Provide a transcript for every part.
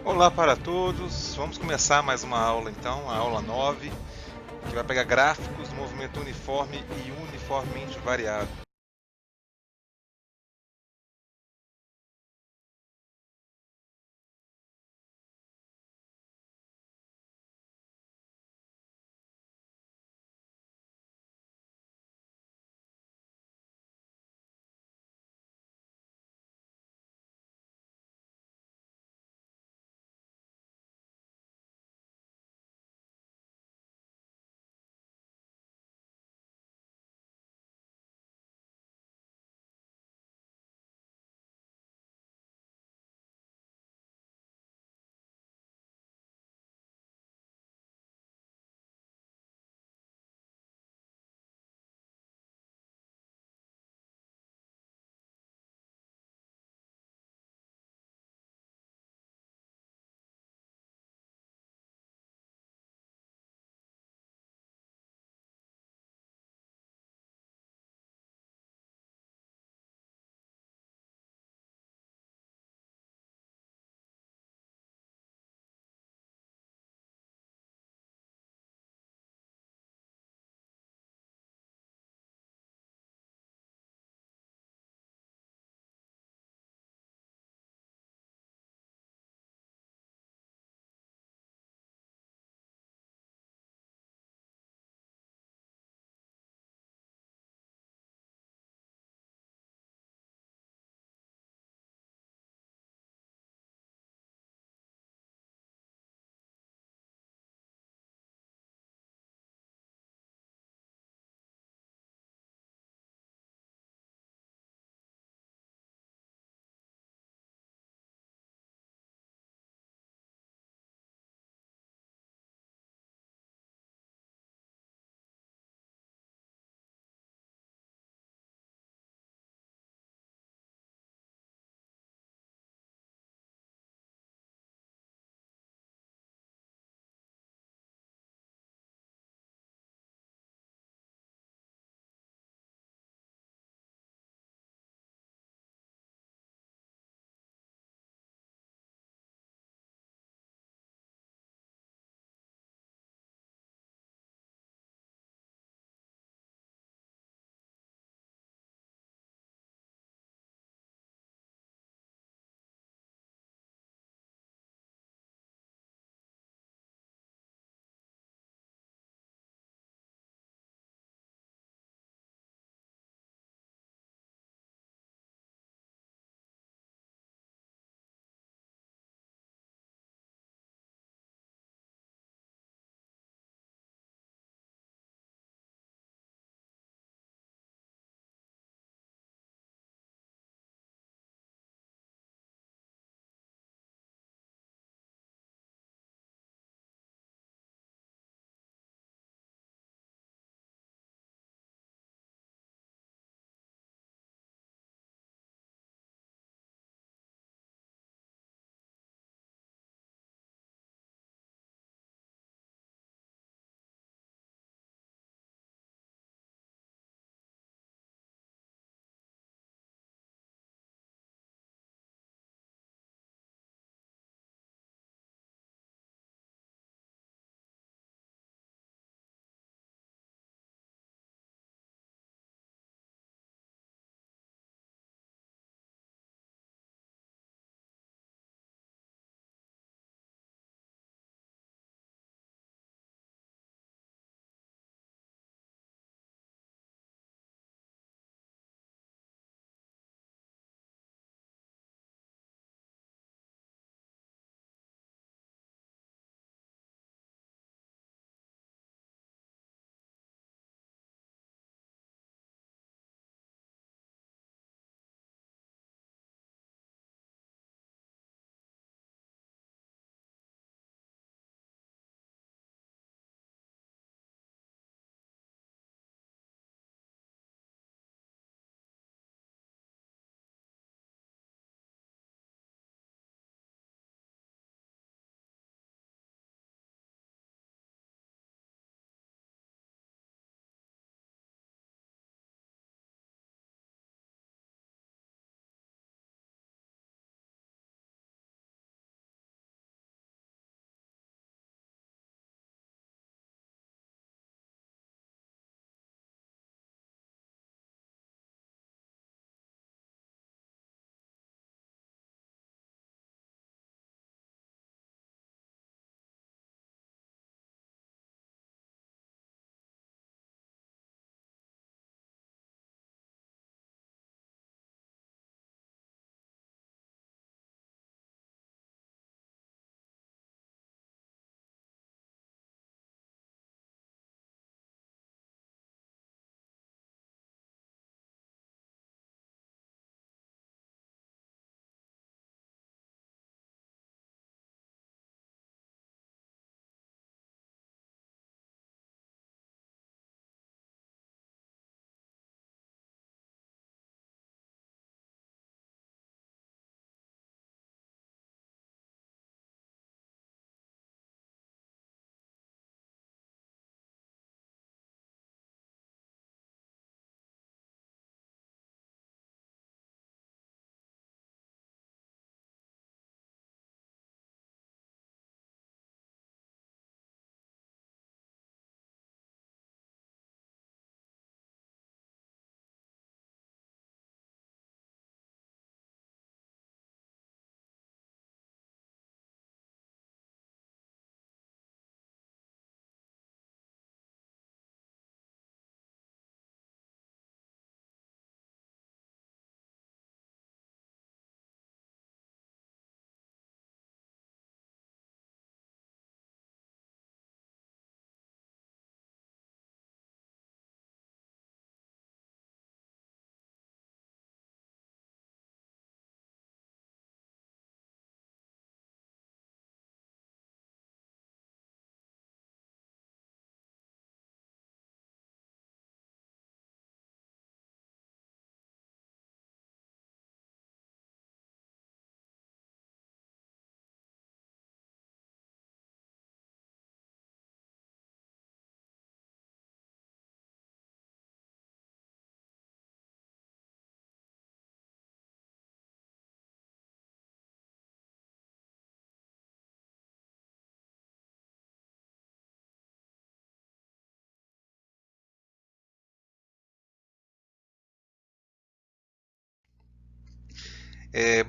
Olá para todos, vamos começar mais uma aula então, a aula 9, que vai pegar gráficos do movimento uniforme e uniformemente variável.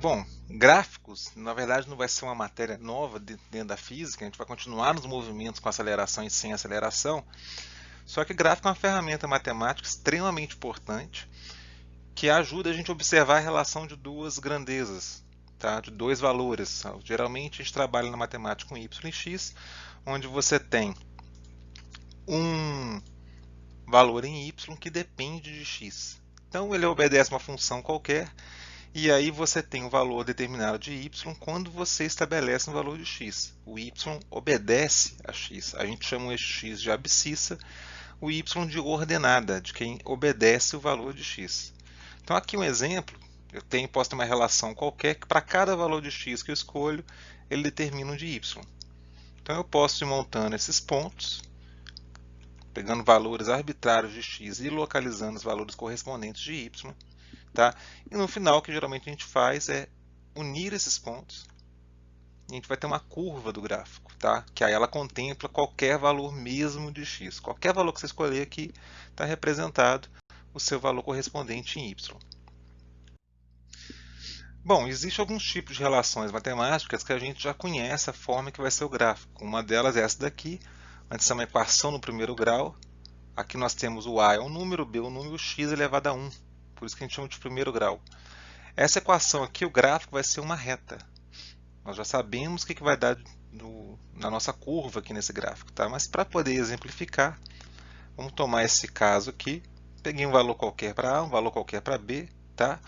Bom, gráficos, na verdade, não vai ser uma matéria nova dentro da física, a gente vai continuar nos movimentos com aceleração e sem aceleração, só que gráfico é uma ferramenta matemática extremamente importante que ajuda a gente a observar a relação de duas grandezas, tá? De dois valores. Geralmente a gente trabalha na matemática com y e x, onde você tem um valor em y que depende de x. Então ele obedece uma função qualquer, e aí você tem um valor determinado de y quando você estabelece um valor de x. O y obedece a x. A gente chama esse x de abscissa, o y de ordenada, de quem obedece o valor de x. Então aqui um exemplo, posso ter uma relação qualquer que para cada valor de x que eu escolho, ele determina um de y. Então eu posso ir montando esses pontos, pegando valores arbitrários de x e localizando os valores correspondentes de y. Tá? E no final, o que geralmente a gente faz é unir esses pontos. E a gente vai ter uma curva do gráfico, tá? Que aí ela contempla qualquer valor mesmo de x. Qualquer valor que você escolher aqui está representado o seu valor correspondente em y. Bom, existem alguns tipos de relações matemáticas que a gente já conhece a forma que vai ser o gráfico. Uma delas é essa daqui, onde é uma equação no primeiro grau. Aqui nós temos o a é um número, b é um número, x elevado a 1. Por isso que a gente chama de primeiro grau. Essa equação aqui, o gráfico vai ser uma reta. Nós já sabemos o que vai dar na nossa curva aqui nesse gráfico, tá? Mas para poder exemplificar, vamos tomar esse caso aqui. Peguei um valor qualquer para A, um valor qualquer para B, tá?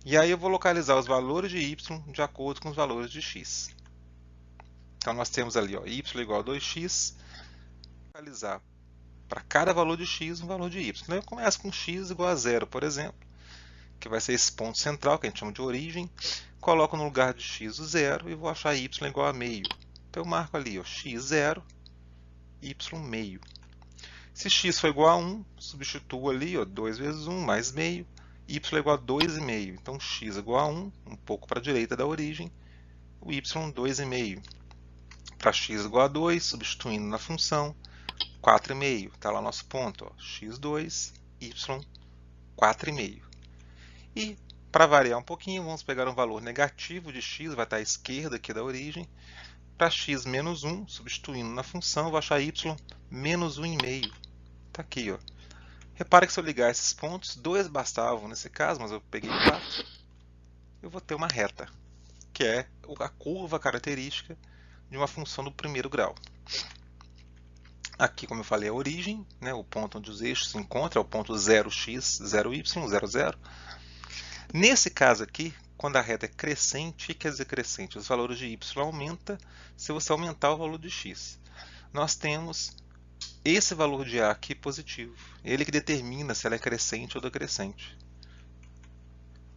E aí eu vou localizar os valores de y de acordo com os valores de x. Então nós temos ali, ó, y igual a 2x, localizar para cada valor de x um valor de y. Então eu começo com x igual a 0, por exemplo, que vai ser esse ponto central, que a gente chama de origem. Coloco no lugar de x o 0 e vou achar y igual a meio. Então eu marco ali, ó, x0, y meio. Se x for igual a 1, substituo ali, ó, 2 vezes 1 mais meio, y igual a 2,5. Então x igual a 1, um pouco para a direita da origem, o y 2,5. Para x igual a 2, substituindo na função, 4,5. Está lá nosso ponto, ó, x2, y 4,5. E para variar um pouquinho, vamos pegar um valor negativo de x, vai estar à esquerda aqui da origem. Para x menos 1, substituindo na função, vou achar y menos 1,5. Está aqui, ó. Repare que se eu ligar esses pontos, 2 bastavam nesse caso, mas eu peguei 4. Eu vou ter uma reta, que é a curva característica de uma função do primeiro grau. Aqui, como eu falei, é a origem, né, o ponto onde os eixos se encontram, é o ponto 0x, 0y, 0, 0. Nesse caso aqui, quando a reta é crescente, o que quer dizer crescente? Os valores de y aumentam se você aumentar o valor de x. Nós temos esse valor de A aqui positivo. Ele que determina se ela é crescente ou decrescente.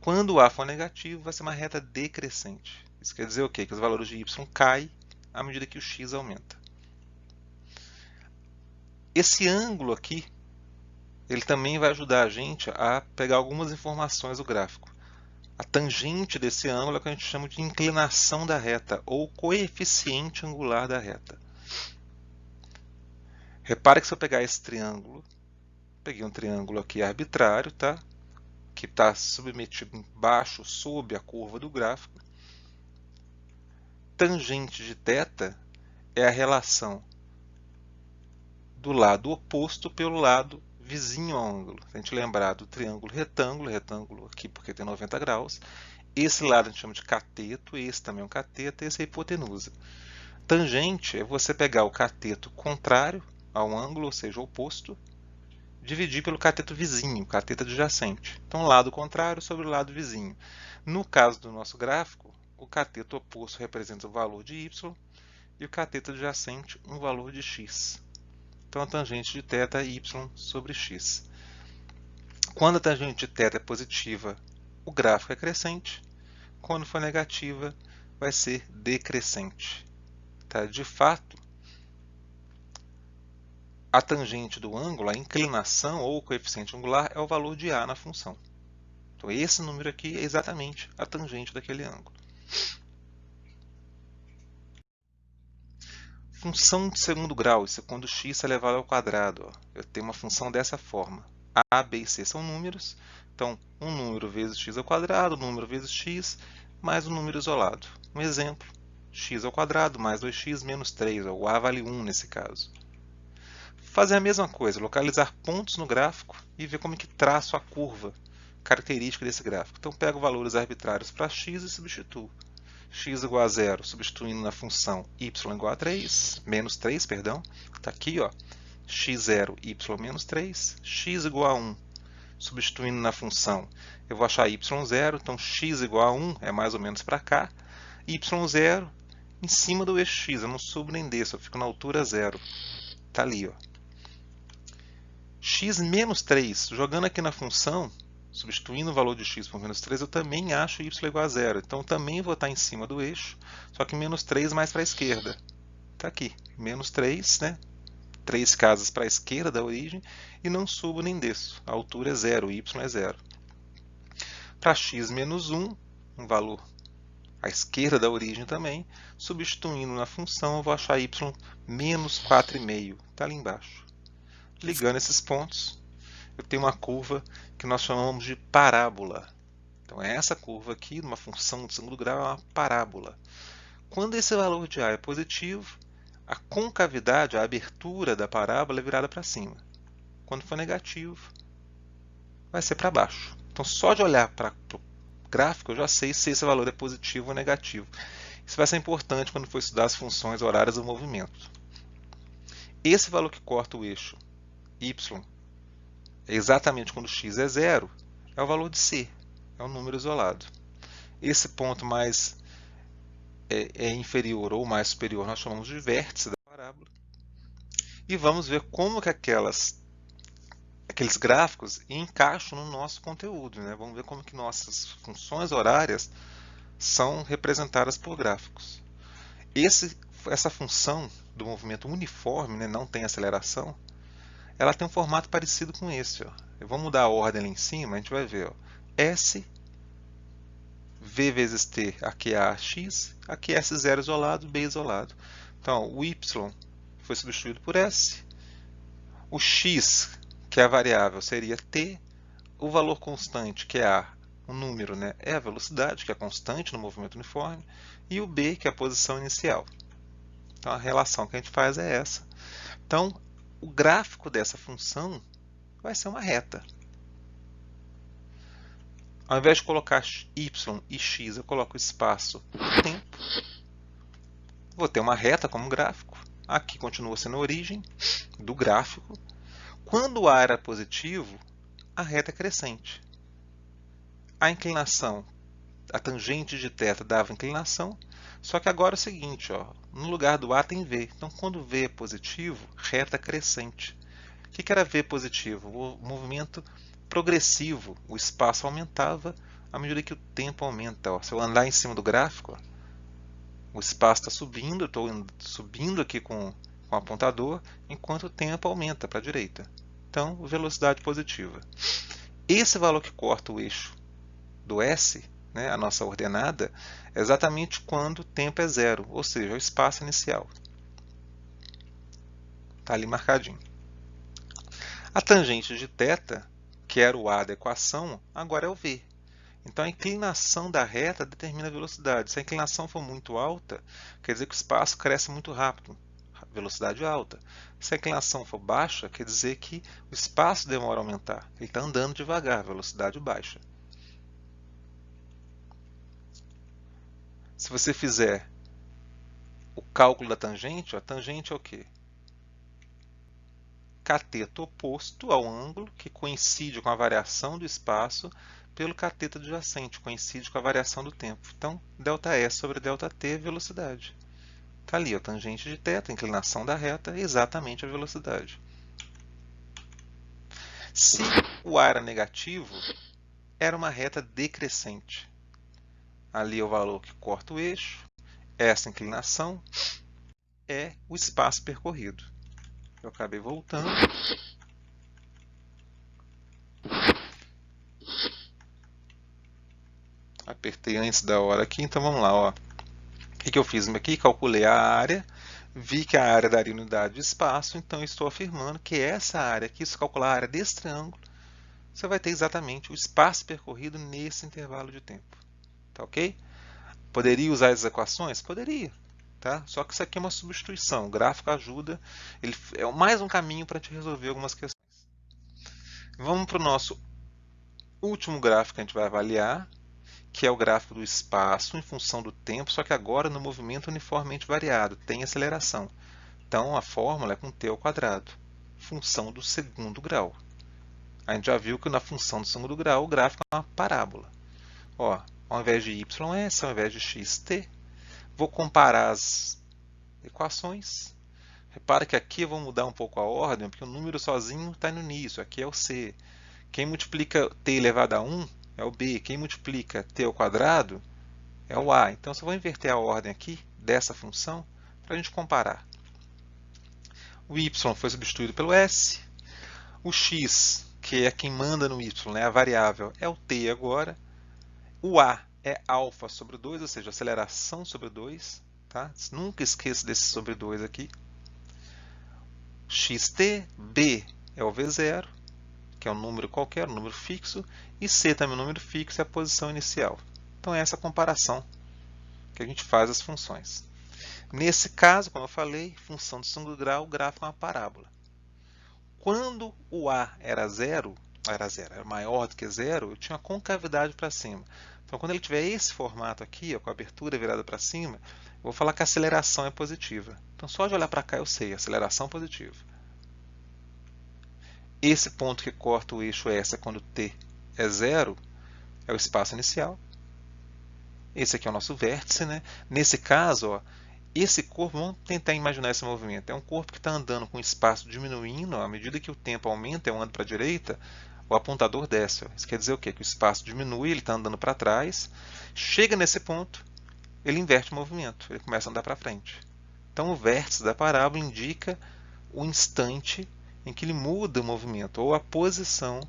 Quando o A for negativo, vai ser uma reta decrescente. Isso quer dizer o quê? Que os valores de y caem à medida que o x aumenta. Esse ângulo aqui, ele também vai ajudar a gente a pegar algumas informações do gráfico. A tangente desse ângulo é o que a gente chama de inclinação da reta, ou coeficiente angular da reta. Repare que se eu pegar esse triângulo, peguei um triângulo aqui arbitrário, tá? Que está submetido embaixo, sob a curva do gráfico. Tangente de θ é a relação do lado oposto pelo lado vizinho ao ângulo. Se a gente lembrar do triângulo retângulo, retângulo aqui porque tem 90 graus, esse lado a gente chama de cateto, esse também é um cateto, esse é a hipotenusa. Tangente é você pegar o cateto contrário ao ângulo, ou seja, oposto, dividir pelo cateto vizinho, cateto adjacente. Então, lado contrário sobre o lado vizinho. No caso do nosso gráfico, o cateto oposto representa o valor de y e o cateto adjacente um valor de x. Então, a tangente de θ é y sobre x. Quando a tangente de θ é positiva, o gráfico é crescente. Quando for negativa, vai ser decrescente. Tá? De fato, a tangente do ângulo, a inclinação ou o coeficiente angular, é o valor de A na função. Então, esse número aqui é exatamente a tangente daquele ângulo. Função de segundo grau, isso é quando x é elevado ao quadrado. Ó. Eu tenho uma função dessa forma. A, B e C são números. Então, um número vezes x ao quadrado, um número vezes x, mais um número isolado. Um exemplo, x ao quadrado mais 2x menos 3, o a vale 1 nesse caso. Fazer a mesma coisa, localizar pontos no gráfico e ver como é que traço a curva característica desse gráfico. Então, pego valores arbitrários para x e substituo. X igual a 0, substituindo na função y igual a 3, menos 3, perdão. Está aqui, ó, x0, y menos 3, x igual a 1. Substituindo na função, eu vou achar y0, então x igual a 1 é mais ou menos para cá. Y0 em cima do eixo x, eu não subo nem desço, eu fico na altura 0. Está ali, ó. X menos 3, jogando aqui na função, substituindo o valor de x por menos 3, eu também acho y igual a 0. Então, eu também vou estar em cima do eixo, só que menos 3 mais para a esquerda. Está aqui, menos 3, né? 3 casas para a esquerda da origem, e não subo nem desço. A altura é 0, y é 0. Para x menos 1, um valor à esquerda da origem também, substituindo na função, eu vou achar y menos 4,5. Está ali embaixo. Ligando esses pontos, eu tenho uma curva que nós chamamos de parábola. Então, essa curva aqui, numa função de segundo grau, é uma parábola. Quando esse valor de a é positivo, a concavidade, a abertura da parábola é virada para cima. Quando for negativo, vai ser para baixo. Então, só de olhar para o gráfico, eu já sei se esse valor é positivo ou negativo. Isso vai ser importante quando for estudar as funções horárias do movimento. Esse valor que corta o eixo y, exatamente quando x é 0, é o valor de c, é um número isolado. Esse ponto mais inferior ou mais superior nós chamamos de vértice da parábola. E vamos ver como que aqueles gráficos encaixam no nosso conteúdo, né? Vamos ver como que nossas funções horárias são representadas por gráficos. Essa função do movimento uniforme, né, não tem aceleração, ela tem um formato parecido com esse. Ó. Eu vou mudar a ordem ali em cima, a gente vai ver. Ó. S, V vezes T, aqui é AX, aqui é S0 isolado, B isolado. Então, o Y foi substituído por S. O X, que é a variável, seria T. O valor constante, que é A, o número, né, é a velocidade, que é constante no movimento uniforme. E o B, que é a posição inicial. Então, a relação que a gente faz é essa. Então, o gráfico dessa função vai ser uma reta. Ao invés de colocar y e x, eu coloco espaço e tempo. Vou ter uma reta como gráfico. Aqui continua sendo a origem do gráfico. Quando o a era positivo, a reta é crescente. A inclinação, a tangente de θ dava inclinação, só que agora é o seguinte, ó, no lugar do a tem v. Então, quando v é positivo, reta crescente. O que era v positivo? O movimento progressivo, o espaço aumentava à medida que o tempo aumenta. Ó. Se eu andar em cima do gráfico, ó, o espaço está subindo, eu estou subindo aqui com o apontador, enquanto o tempo aumenta para a direita. Então, velocidade positiva. Esse valor que corta o eixo do S, né, a nossa ordenada, é exatamente quando o tempo é 0, ou seja, o espaço inicial. Está ali marcadinho. A tangente de θ, que era o a da equação, agora é o v. Então, a inclinação da reta determina a velocidade. Se a inclinação for muito alta, quer dizer que o espaço cresce muito rápido, velocidade alta. Se a inclinação for baixa, quer dizer que o espaço demora a aumentar. Ele está andando devagar, velocidade baixa. Se você fizer o cálculo da tangente, a tangente é o quê? Cateto oposto ao ângulo que coincide com a variação do espaço pelo cateto adjacente, coincide com a variação do tempo. Então, ΔS sobre ΔT, velocidade. Está ali, a tangente de θ, a inclinação da reta, é exatamente a velocidade. Se o a era negativo, era uma reta decrescente. Ali é o valor que corta o eixo, essa inclinação é o espaço percorrido. Eu acabei voltando. Apertei antes da hora aqui, então vamos lá. Ó. O que eu fiz aqui? Calculei a área, vi que a área daria unidade de espaço, então estou afirmando que essa área aqui, se eu calcular a área desse triângulo, você vai ter exatamente o espaço percorrido nesse intervalo de tempo. Tá ok? Poderia usar as equações? Poderia. Tá? Só que isso aqui é uma substituição. O gráfico ajuda, ele é mais um caminho para te resolver algumas questões. Vamos para o nosso último gráfico que a gente vai avaliar, que é o gráfico do espaço em função do tempo, só que agora no movimento uniformemente variado, tem aceleração. Então a fórmula é com t ao quadrado, função do segundo grau. A gente já viu que na função do segundo grau o gráfico é uma parábola. Ó, ao invés de ys, ao invés de xt, vou comparar as equações. Repara que aqui eu vou mudar um pouco a ordem, porque o número sozinho está no início, aqui é o c. Quem multiplica t elevado a 1 é o b. Quem multiplica t ao quadrado é o a. Então, eu só vou inverter a ordem aqui dessa função para a gente comparar. O y foi substituído pelo s. O x, que é quem manda no y, né, a variável, é o t agora. O a é alfa sobre 2, ou seja, aceleração sobre 2. Tá? Nunca esqueça desse sobre 2 aqui. Xt, b é o v0, que é um número qualquer, um número fixo, e c também é um número fixo, é a posição inicial. Então é essa comparação que a gente faz as funções. Nesse caso, como eu falei, função do segundo grau, o gráfico é uma parábola. Quando o a era maior do que zero, eu tinha uma concavidade para cima. Então, quando ele tiver esse formato aqui, ó, com a abertura virada para cima, eu vou falar que a aceleração é positiva. Então, só de olhar para cá eu sei, aceleração positiva. Esse ponto que corta o eixo S é quando t é zero, é o espaço inicial. Esse aqui é o nosso vértice, né? Nesse caso, ó, esse corpo, vamos tentar imaginar esse movimento. É um corpo que está andando com o espaço diminuindo, à medida que o tempo aumenta, eu ando para a direita, o apontador desce. Ó. Isso quer dizer o quê? Que o espaço diminui, ele está andando para trás, chega nesse ponto, ele inverte o movimento, ele começa a andar para frente. Então, o vértice da parábola indica o instante em que ele muda o movimento, ou a posição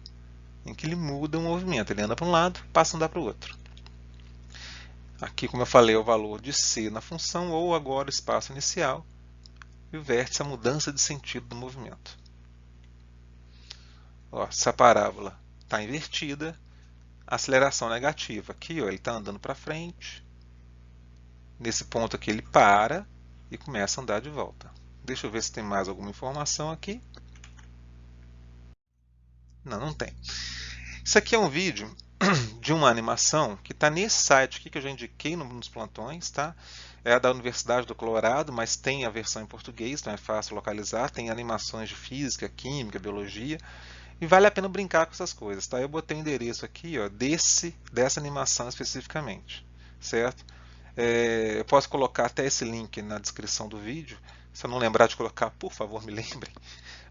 em que ele muda o movimento. Ele anda para um lado, passa a andar para o outro. Aqui, como eu falei, é o valor de c na função, ou agora o espaço inicial, e o vértice é a mudança de sentido do movimento. Ó, se a parábola está invertida, a aceleração negativa. Aqui, ó, ele está andando para frente. Nesse ponto aqui ele para e começa a andar de volta. Deixa eu ver se tem mais alguma informação aqui. Não, não tem. Isso aqui é um vídeo de uma animação que está nesse site aqui que eu já indiquei nos plantões, tá? É da Universidade do Colorado, mas tem a versão em português, então é fácil localizar. Tem animações de física, química, biologia, e vale a pena brincar com essas coisas, tá? Eu botei o endereço aqui, ó, dessa animação especificamente, certo? Eu posso colocar até esse link na descrição do vídeo. Se eu não lembrar de colocar, por favor, me lembrem.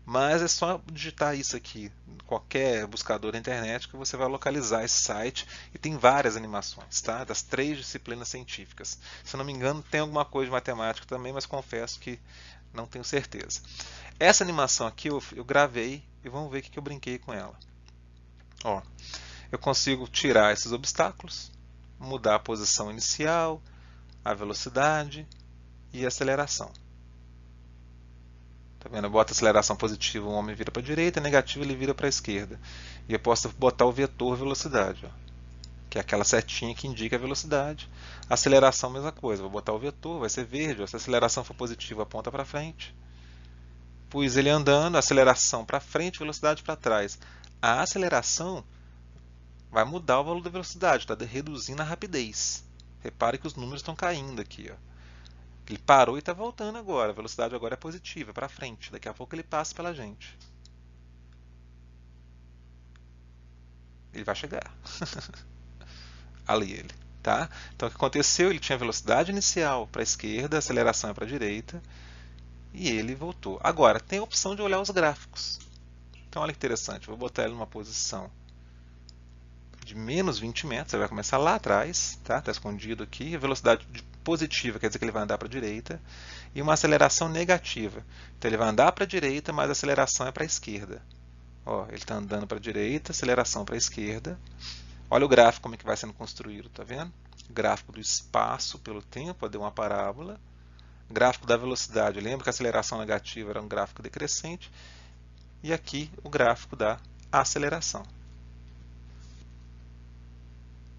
Mas é só digitar isso aqui em qualquer buscador da internet que você vai localizar esse site e tem várias animações, tá? Das 3 disciplinas científicas. Se eu não me engano, tem alguma coisa de matemática também, mas confesso que não tenho certeza. Essa animação aqui eu gravei e vamos ver o que eu brinquei com ela. Ó, eu consigo tirar esses obstáculos, mudar a posição inicial, a velocidade e a aceleração. Tá vendo? Eu boto aceleração positiva, o homem vira para a direita, negativa ele vira para a esquerda. E eu posso botar o vetor velocidade, ó, que é aquela setinha que indica a velocidade. Aceleração, mesma coisa. Vou botar o vetor, vai ser verde. Ó, se a aceleração for positiva, aponta para frente. Pus ele andando, aceleração para frente, velocidade para trás. A aceleração vai mudar o valor da velocidade, está reduzindo a rapidez. Repare que os números estão caindo aqui, ó. Ele parou e está voltando agora. A velocidade agora é positiva, para frente. Daqui a pouco ele passa pela gente. Ele vai chegar. Ali ele. Tá? Então o que aconteceu? Ele tinha velocidade inicial para a esquerda, aceleração é para a direita. E ele voltou. Agora, tem a opção de olhar os gráficos. Então olha que interessante. Vou botar ele numa posição de menos 20 metros. Ele vai começar lá atrás. Tá? Está escondido aqui. A velocidade positiva quer dizer que ele vai andar para a direita, e uma aceleração negativa. Então ele vai andar para a direita, mas a aceleração é para a esquerda. Ó, ele está andando para a direita, aceleração para a esquerda. Olha o gráfico como é que vai sendo construído, tá vendo? Gráfico do espaço pelo tempo, deu uma parábola. Gráfico da velocidade, lembra que a aceleração negativa era um gráfico decrescente. E aqui o gráfico da aceleração.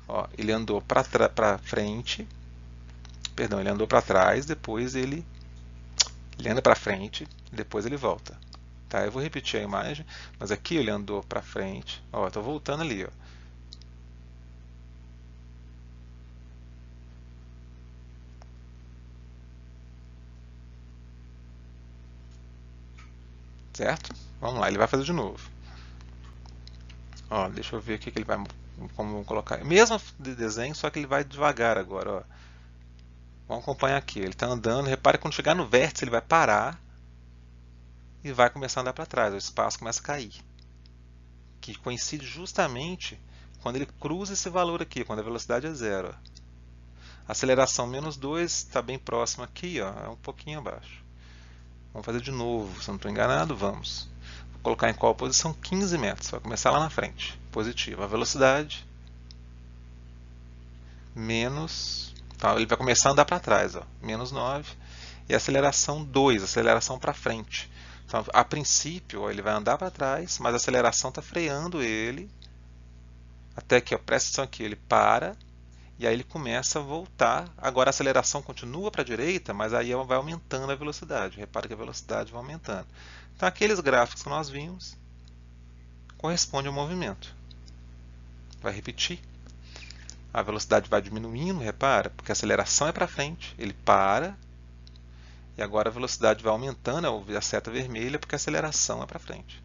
Ó, ele andou para frente, perdão, ele andou para trás, depois ele anda para frente, depois ele volta. Tá, eu vou repetir a imagem, mas aqui ele andou para frente. Ó, estou voltando ali, ó. Certo? Vamos lá, ele vai fazer de novo. Ó, deixa eu ver o que ele vai, como colocar. Mesmo de desenho, só que ele vai devagar agora, ó. Vamos acompanhar aqui. Ele está andando. Repare que quando chegar no vértice ele vai parar e vai começar a andar para trás. O espaço começa a cair. Que coincide justamente quando ele cruza esse valor aqui, quando a velocidade é zero. Aceleração menos 2 está bem próximo aqui, ó, é um pouquinho abaixo. Vamos fazer de novo, se eu não estou enganado, vamos. Vou colocar em qual posição? 15 metros. Vai começar lá na frente. Positivo. A velocidade menos... Tá, ele vai começar a andar para trás, ó, menos 9. E aceleração 2, aceleração para frente. Então, a princípio, ó, ele vai andar para trás, mas a aceleração está freando ele. Até que, ó, presta atenção aqui, ele para e aí ele começa a voltar. Agora a aceleração continua para a direita, mas aí vai aumentando a velocidade. Repara que a velocidade vai aumentando. Então, aqueles gráficos que nós vimos correspondem ao movimento. Vai repetir. A velocidade vai diminuindo, repara, porque a aceleração é para frente, ele para, e agora a velocidade vai aumentando, a seta vermelha, porque a aceleração é para frente.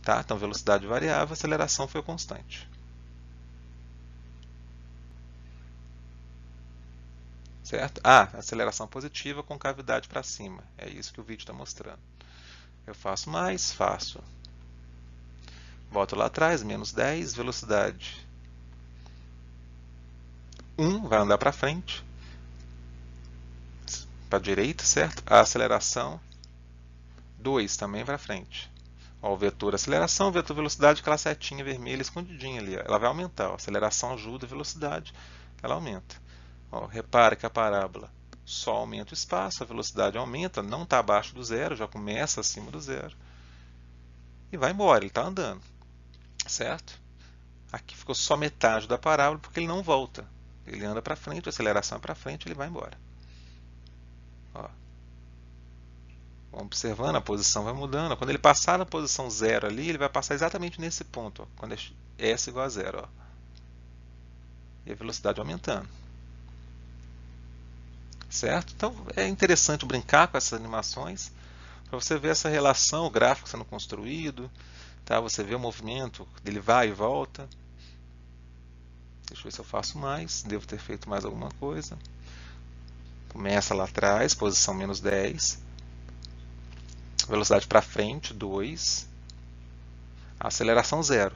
Tá? Então, velocidade variável, a aceleração foi constante. Certo? Ah, aceleração positiva com cavidade para cima. É isso que o vídeo está mostrando. Eu faço mais, faço. Volto lá atrás, menos 10, velocidade 1 vai andar para frente, para a direita, certo? A aceleração 2 também para frente. Ó, o vetor aceleração, o vetor velocidade, aquela setinha vermelha escondidinha ali. Ó, ela vai aumentar. Ó, a aceleração ajuda a velocidade, ela aumenta. Ó, repara que a parábola só aumenta o espaço, a velocidade aumenta, não está abaixo do zero, já começa acima do zero. E vai embora, ele está andando. Certo? Aqui ficou só metade da parábola porque ele não volta. Ele anda para frente, a aceleração é para frente, ele vai embora. Ó. Vamos observando, a posição vai mudando. Quando ele passar na posição 0 ali, ele vai passar exatamente nesse ponto, ó, quando é S igual a 0. Ó. E a velocidade aumentando. Certo? Então é interessante brincar com essas animações para você ver essa relação, o gráfico sendo construído, tá? Você vê o movimento, ele vai e volta. Deixa eu ver se eu faço mais, devo ter feito mais alguma coisa. Começa lá atrás, posição menos 10. Velocidade para frente, 2. Aceleração 0.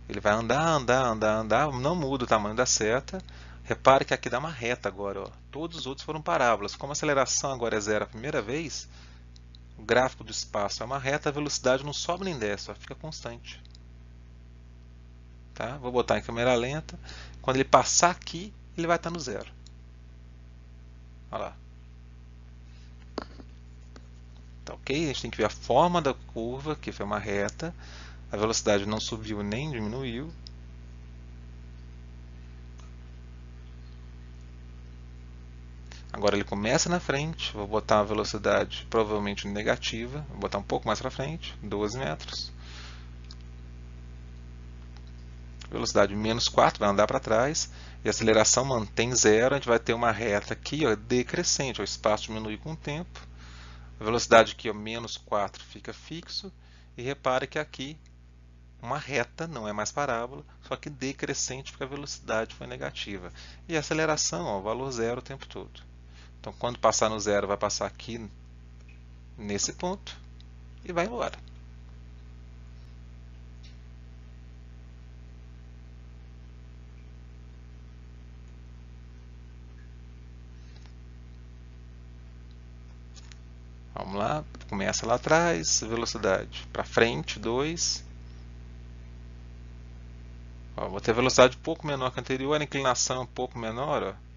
Ele vai andar, andar, andar, andar, não muda o tamanho da seta. Repare que aqui dá uma reta agora. Ó. Todos os outros foram parábolas. Como a aceleração agora é 0 a primeira vez, o gráfico do espaço é uma reta, a velocidade não sobe nem desce, ó, fica constante. Tá? Vou botar em câmera lenta. Quando ele passar aqui, ele vai estar no 0. Olha lá. Tá ok? A gente tem que ver a forma da curva, que foi uma reta. A velocidade não subiu nem diminuiu. Agora ele começa na frente, vou botar a velocidade provavelmente negativa, vou botar um pouco mais para frente, 12 metros. Velocidade menos 4, vai andar para trás, e a aceleração mantém 0, a gente vai ter uma reta aqui, ó, decrescente, o espaço diminui com o tempo. A velocidade aqui, ó, menos 4, fica fixo, e repare que aqui uma reta, não é mais parábola, só que decrescente porque a velocidade foi negativa. E a aceleração, ó, valor 0 o tempo todo. Então, quando passar no 0, vai passar aqui nesse ponto e vai embora. Vamos lá, começa lá atrás, velocidade para frente, 2. Ó, vou ter velocidade um pouco menor que a anterior, a inclinação é um pouco menor. Ó.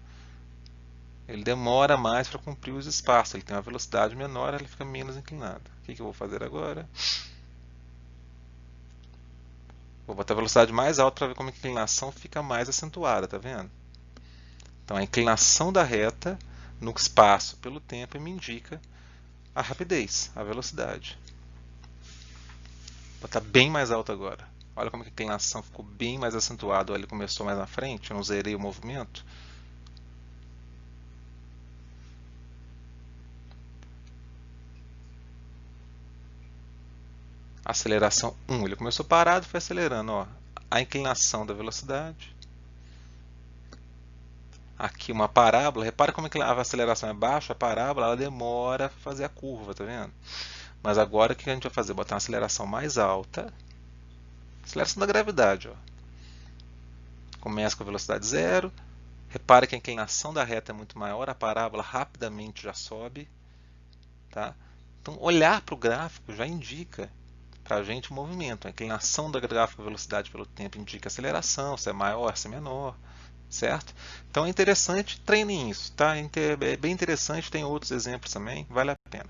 Ele demora mais para cumprir os espaços, ele tem uma velocidade menor, ele fica menos inclinado. O que eu vou fazer agora? Vou botar a velocidade mais alta para ver como a inclinação fica mais acentuada, tá vendo? Então a inclinação da reta no espaço pelo tempo me indica a rapidez, a velocidade. Vou botar bem mais alto agora. Olha como a inclinação ficou bem mais acentuada. Olha, ele começou mais na frente, eu não zerei o movimento. Aceleração 1, ele começou parado e foi acelerando. Ó. A inclinação da velocidade. Aqui uma parábola, repara como a aceleração é baixa, a parábola ela demora para fazer a curva, tá vendo? Mas agora o que a gente vai fazer? Botar uma aceleração mais alta. Aceleração da gravidade, ó. Começa com a velocidade zero. Repara que a inclinação da reta é muito maior, a parábola rapidamente já sobe. Tá? Então, olhar para o gráfico já indica para a gente o movimento. A inclinação da gráfico velocidade pelo tempo indica aceleração, se é maior, se é menor. Certo? Então é interessante, treinem isso. Tá? É bem interessante, tem outros exemplos também, vale a pena.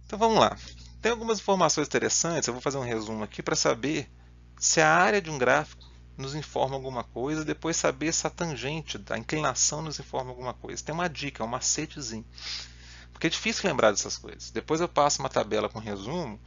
Então vamos lá. Tem algumas informações interessantes, eu vou fazer um resumo aqui para saber se a área de um gráfico nos informa alguma coisa, depois saber se a tangente, a inclinação nos informa alguma coisa. Tem uma dica, um macetezinho. Porque é difícil lembrar dessas coisas. Depois eu passo uma tabela com resumo,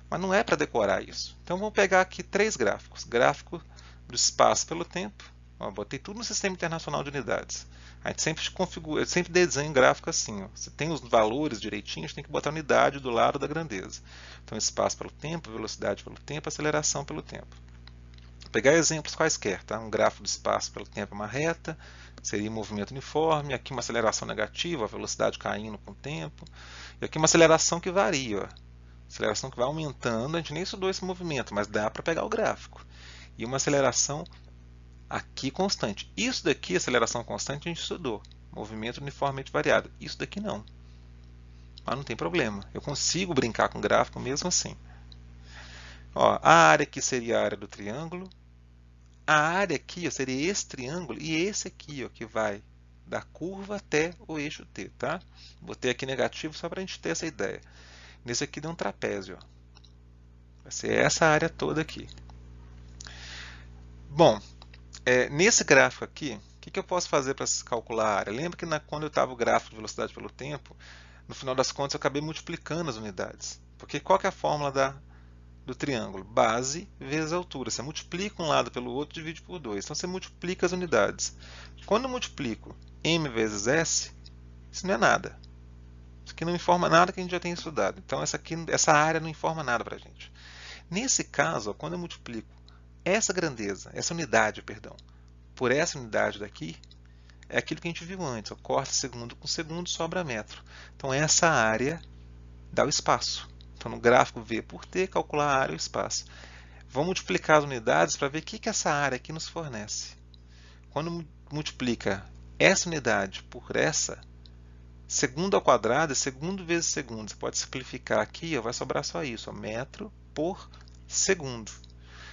mas não é para decorar isso. Então vamos pegar aqui 3 gráficos. Gráfico do espaço pelo tempo. Ó, botei tudo no Sistema Internacional de Unidades. A gente sempre configura, eu sempre desenho gráfico assim. Ó. Você tem os valores direitinhos, tem que botar a unidade do lado da grandeza. Então espaço pelo tempo, velocidade pelo tempo, aceleração pelo tempo. Vou pegar exemplos quaisquer. Tá? Um gráfico do espaço pelo tempo é uma reta, seria um movimento uniforme. Aqui uma aceleração negativa, a velocidade caindo com o tempo. E aqui uma aceleração que varia. Ó. Aceleração que vai aumentando, a gente nem estudou esse movimento, mas dá para pegar o gráfico. E uma aceleração aqui constante. Isso daqui, aceleração constante, a gente estudou. Movimento uniformemente variado. Isso daqui não. Mas não tem problema. Eu consigo brincar com o gráfico mesmo assim. Ó, a área aqui seria a área do triângulo. A área aqui ó, seria esse triângulo e esse aqui ó, que vai da curva até o eixo T. Tá? Botei aqui negativo só para a gente ter essa ideia. Nesse aqui deu um trapézio. Ó. Vai ser essa área toda aqui. Bom, nesse gráfico aqui, o que eu posso fazer para calcular a área? Lembra que quando eu estava o gráfico de velocidade pelo tempo, no final das contas eu acabei multiplicando as unidades. Porque qual que é a fórmula do triângulo? Base vezes altura. Você multiplica um lado pelo outro, divide por 2. Então você multiplica as unidades. Quando eu multiplico m vezes s, isso não é nada. Isso aqui não informa nada que a gente já tem estudado. Então essa área não informa nada para a gente. Nesse caso, ó, quando eu multiplico essa grandeza, essa unidade, perdão, por essa unidade daqui, é aquilo que a gente viu antes. Ó, corta segundo com segundo, sobra metro. Então essa área dá o espaço. Então no gráfico V por T, calcular a área e o espaço. Vamos multiplicar as unidades para ver o que essa área aqui nos fornece. Quando multiplica essa unidade por essa, segundo ao quadrado é segundo vezes segundo. Você pode simplificar aqui, ó, vai sobrar só isso, ó, metro por segundo.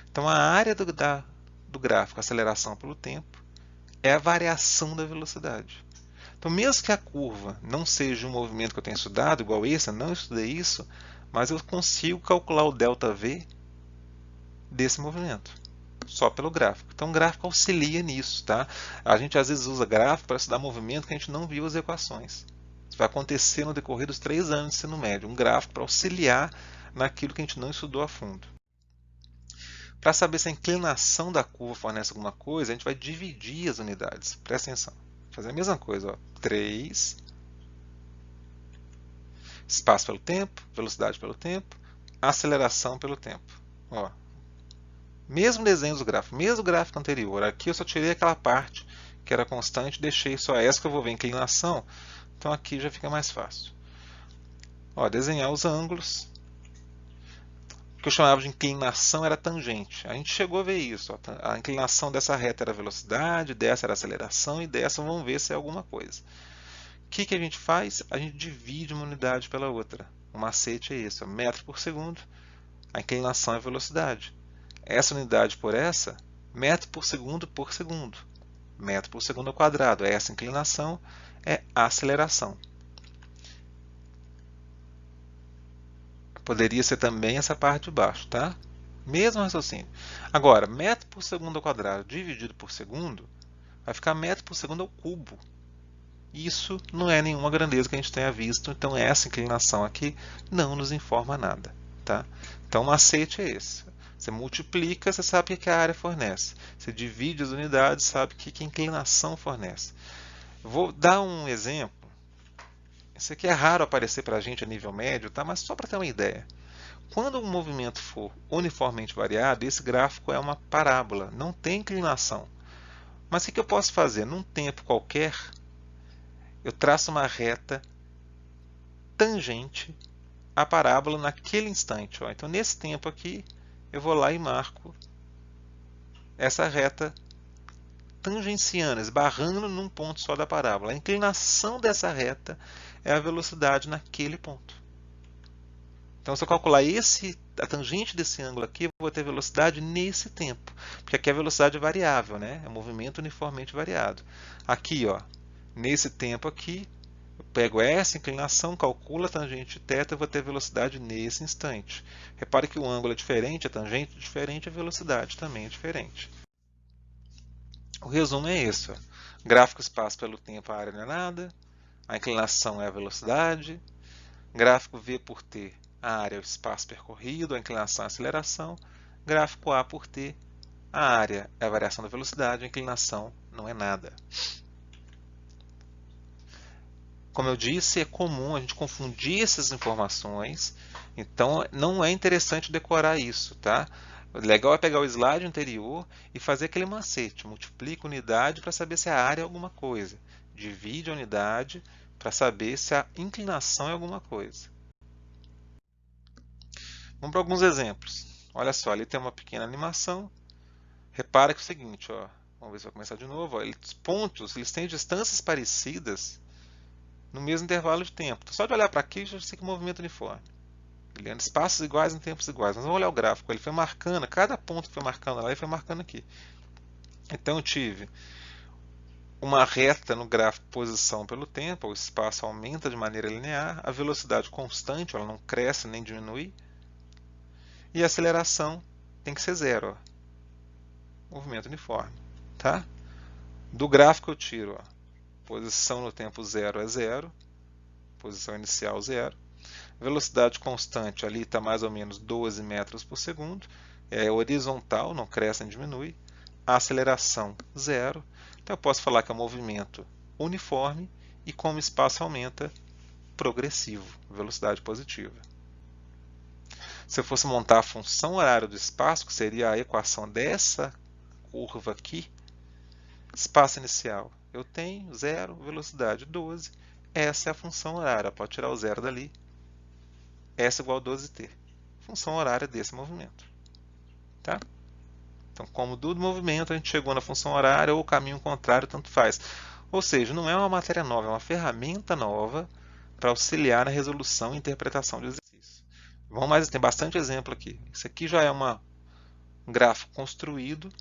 Então a área do gráfico, aceleração pelo tempo, é a variação da velocidade. Então mesmo que a curva não seja um movimento que eu tenha estudado, igual esse, eu não estudei isso, mas eu consigo calcular o ΔV desse movimento, só pelo gráfico. Então o gráfico auxilia nisso. Tá? A gente às vezes usa gráfico para estudar movimento que a gente não viu as equações. Isso vai acontecer no decorrer dos 3 anos de ensino médio, um gráfico para auxiliar naquilo que a gente não estudou a fundo. Para saber se a inclinação da curva fornece alguma coisa, a gente vai dividir as unidades. Presta atenção. Vou fazer a mesma coisa. Ó. 3, espaço pelo tempo, velocidade pelo tempo, aceleração pelo tempo. Ó. Mesmo desenho do gráfico, mesmo gráfico anterior. Aqui eu só tirei aquela parte que era constante, deixei só essa que eu vou ver inclinação. Então aqui já fica mais fácil. Ó, desenhar os ângulos. O que eu chamava de inclinação era tangente. A gente chegou a ver isso. Ó. A inclinação dessa reta era a velocidade, dessa era a aceleração e dessa vamos ver se é alguma coisa. O que a gente faz? A gente divide uma unidade pela outra. O macete é esse, ó, metro por segundo. A inclinação é a velocidade. Essa unidade por essa, metro por segundo por segundo. Metro por segundo ao quadrado. Essa inclinação é a aceleração. Poderia ser também essa parte de baixo, tá? Mesmo raciocínio. Agora, metro por segundo ao quadrado dividido por segundo vai ficar metro por segundo ao cubo. Isso não é nenhuma grandeza que a gente tenha visto, então essa inclinação aqui não nos informa nada. Tá? Então o macete é esse. Você multiplica, você sabe o que a área fornece. Você divide as unidades, sabe o que a inclinação fornece. Vou dar um exemplo. Isso aqui é raro aparecer para a gente a nível médio, tá? Mas só para ter uma ideia. Quando um movimento for uniformemente variado, esse gráfico é uma parábola, não tem inclinação. Mas o que eu posso fazer? Num tempo qualquer, eu traço uma reta tangente à parábola naquele instante. Ó. Então, nesse tempo aqui, eu vou lá e marco essa reta tangenciando, esbarrando num ponto só da parábola. A inclinação dessa reta é a velocidade naquele ponto. Então, se eu calcular a tangente desse ângulo aqui, eu vou ter velocidade nesse tempo. Porque aqui a velocidade é variável, né? É um movimento uniformemente variado. Aqui, ó, nesse tempo aqui, eu pego essa inclinação, calculo a tangente θ e vou ter velocidade nesse instante. Repare que o ângulo é diferente, a tangente é diferente, a velocidade também é diferente. O resumo é esse. Ó. Gráfico espaço pelo tempo, a área não é nada. A inclinação é a velocidade. Gráfico V por T, a área é o espaço percorrido, a inclinação é a aceleração. Gráfico A por T, a área é a variação da velocidade, a inclinação não é nada. Como eu disse, é comum a gente confundir essas informações, então não é interessante decorar isso, tá? O legal é pegar o slide anterior e fazer aquele macete, multiplica a unidade para saber se a área é alguma coisa, divide a unidade para saber se a inclinação é alguma coisa. Vamos para alguns exemplos. Olha só, ali tem uma pequena animação. Repara que é o seguinte, ó, vamos ver se vai começar de novo. Ó, os pontos eles têm distâncias parecidas no mesmo intervalo de tempo. Então, só de olhar para aqui, já sei que o movimento é uniforme. Ele anda em espaços iguais em tempos iguais. Mas vamos olhar o gráfico. Ele foi marcando, cada ponto que foi marcando lá, ele foi marcando aqui. Então eu tive uma reta no gráfico posição pelo tempo. O espaço aumenta de maneira linear. A velocidade constante, ela não cresce nem diminui. E a aceleração tem que ser zero. Ó. Movimento uniforme. Tá? Do gráfico eu tiro ó, posição no tempo 0 é 0, posição inicial 0. Velocidade constante ali está mais ou menos 12 metros por segundo. É horizontal, não cresce nem diminui. A aceleração 0. Então eu posso falar que é um movimento uniforme e como o espaço aumenta, progressivo, velocidade positiva. Se eu fosse montar a função horária do espaço, que seria a equação dessa curva aqui, espaço inicial, eu tenho 0, velocidade 12. Essa é a função horária. Pode tirar o 0 dali. S igual a 12t. Função horária desse movimento. Tá? Então, como do movimento, a gente chegou na função horária ou o caminho contrário, tanto faz. Ou seja, não é uma matéria nova, é uma ferramenta nova para auxiliar na resolução e interpretação de exercícios. Vamos mais, tem bastante exemplo aqui. Isso aqui já é um gráfico construído.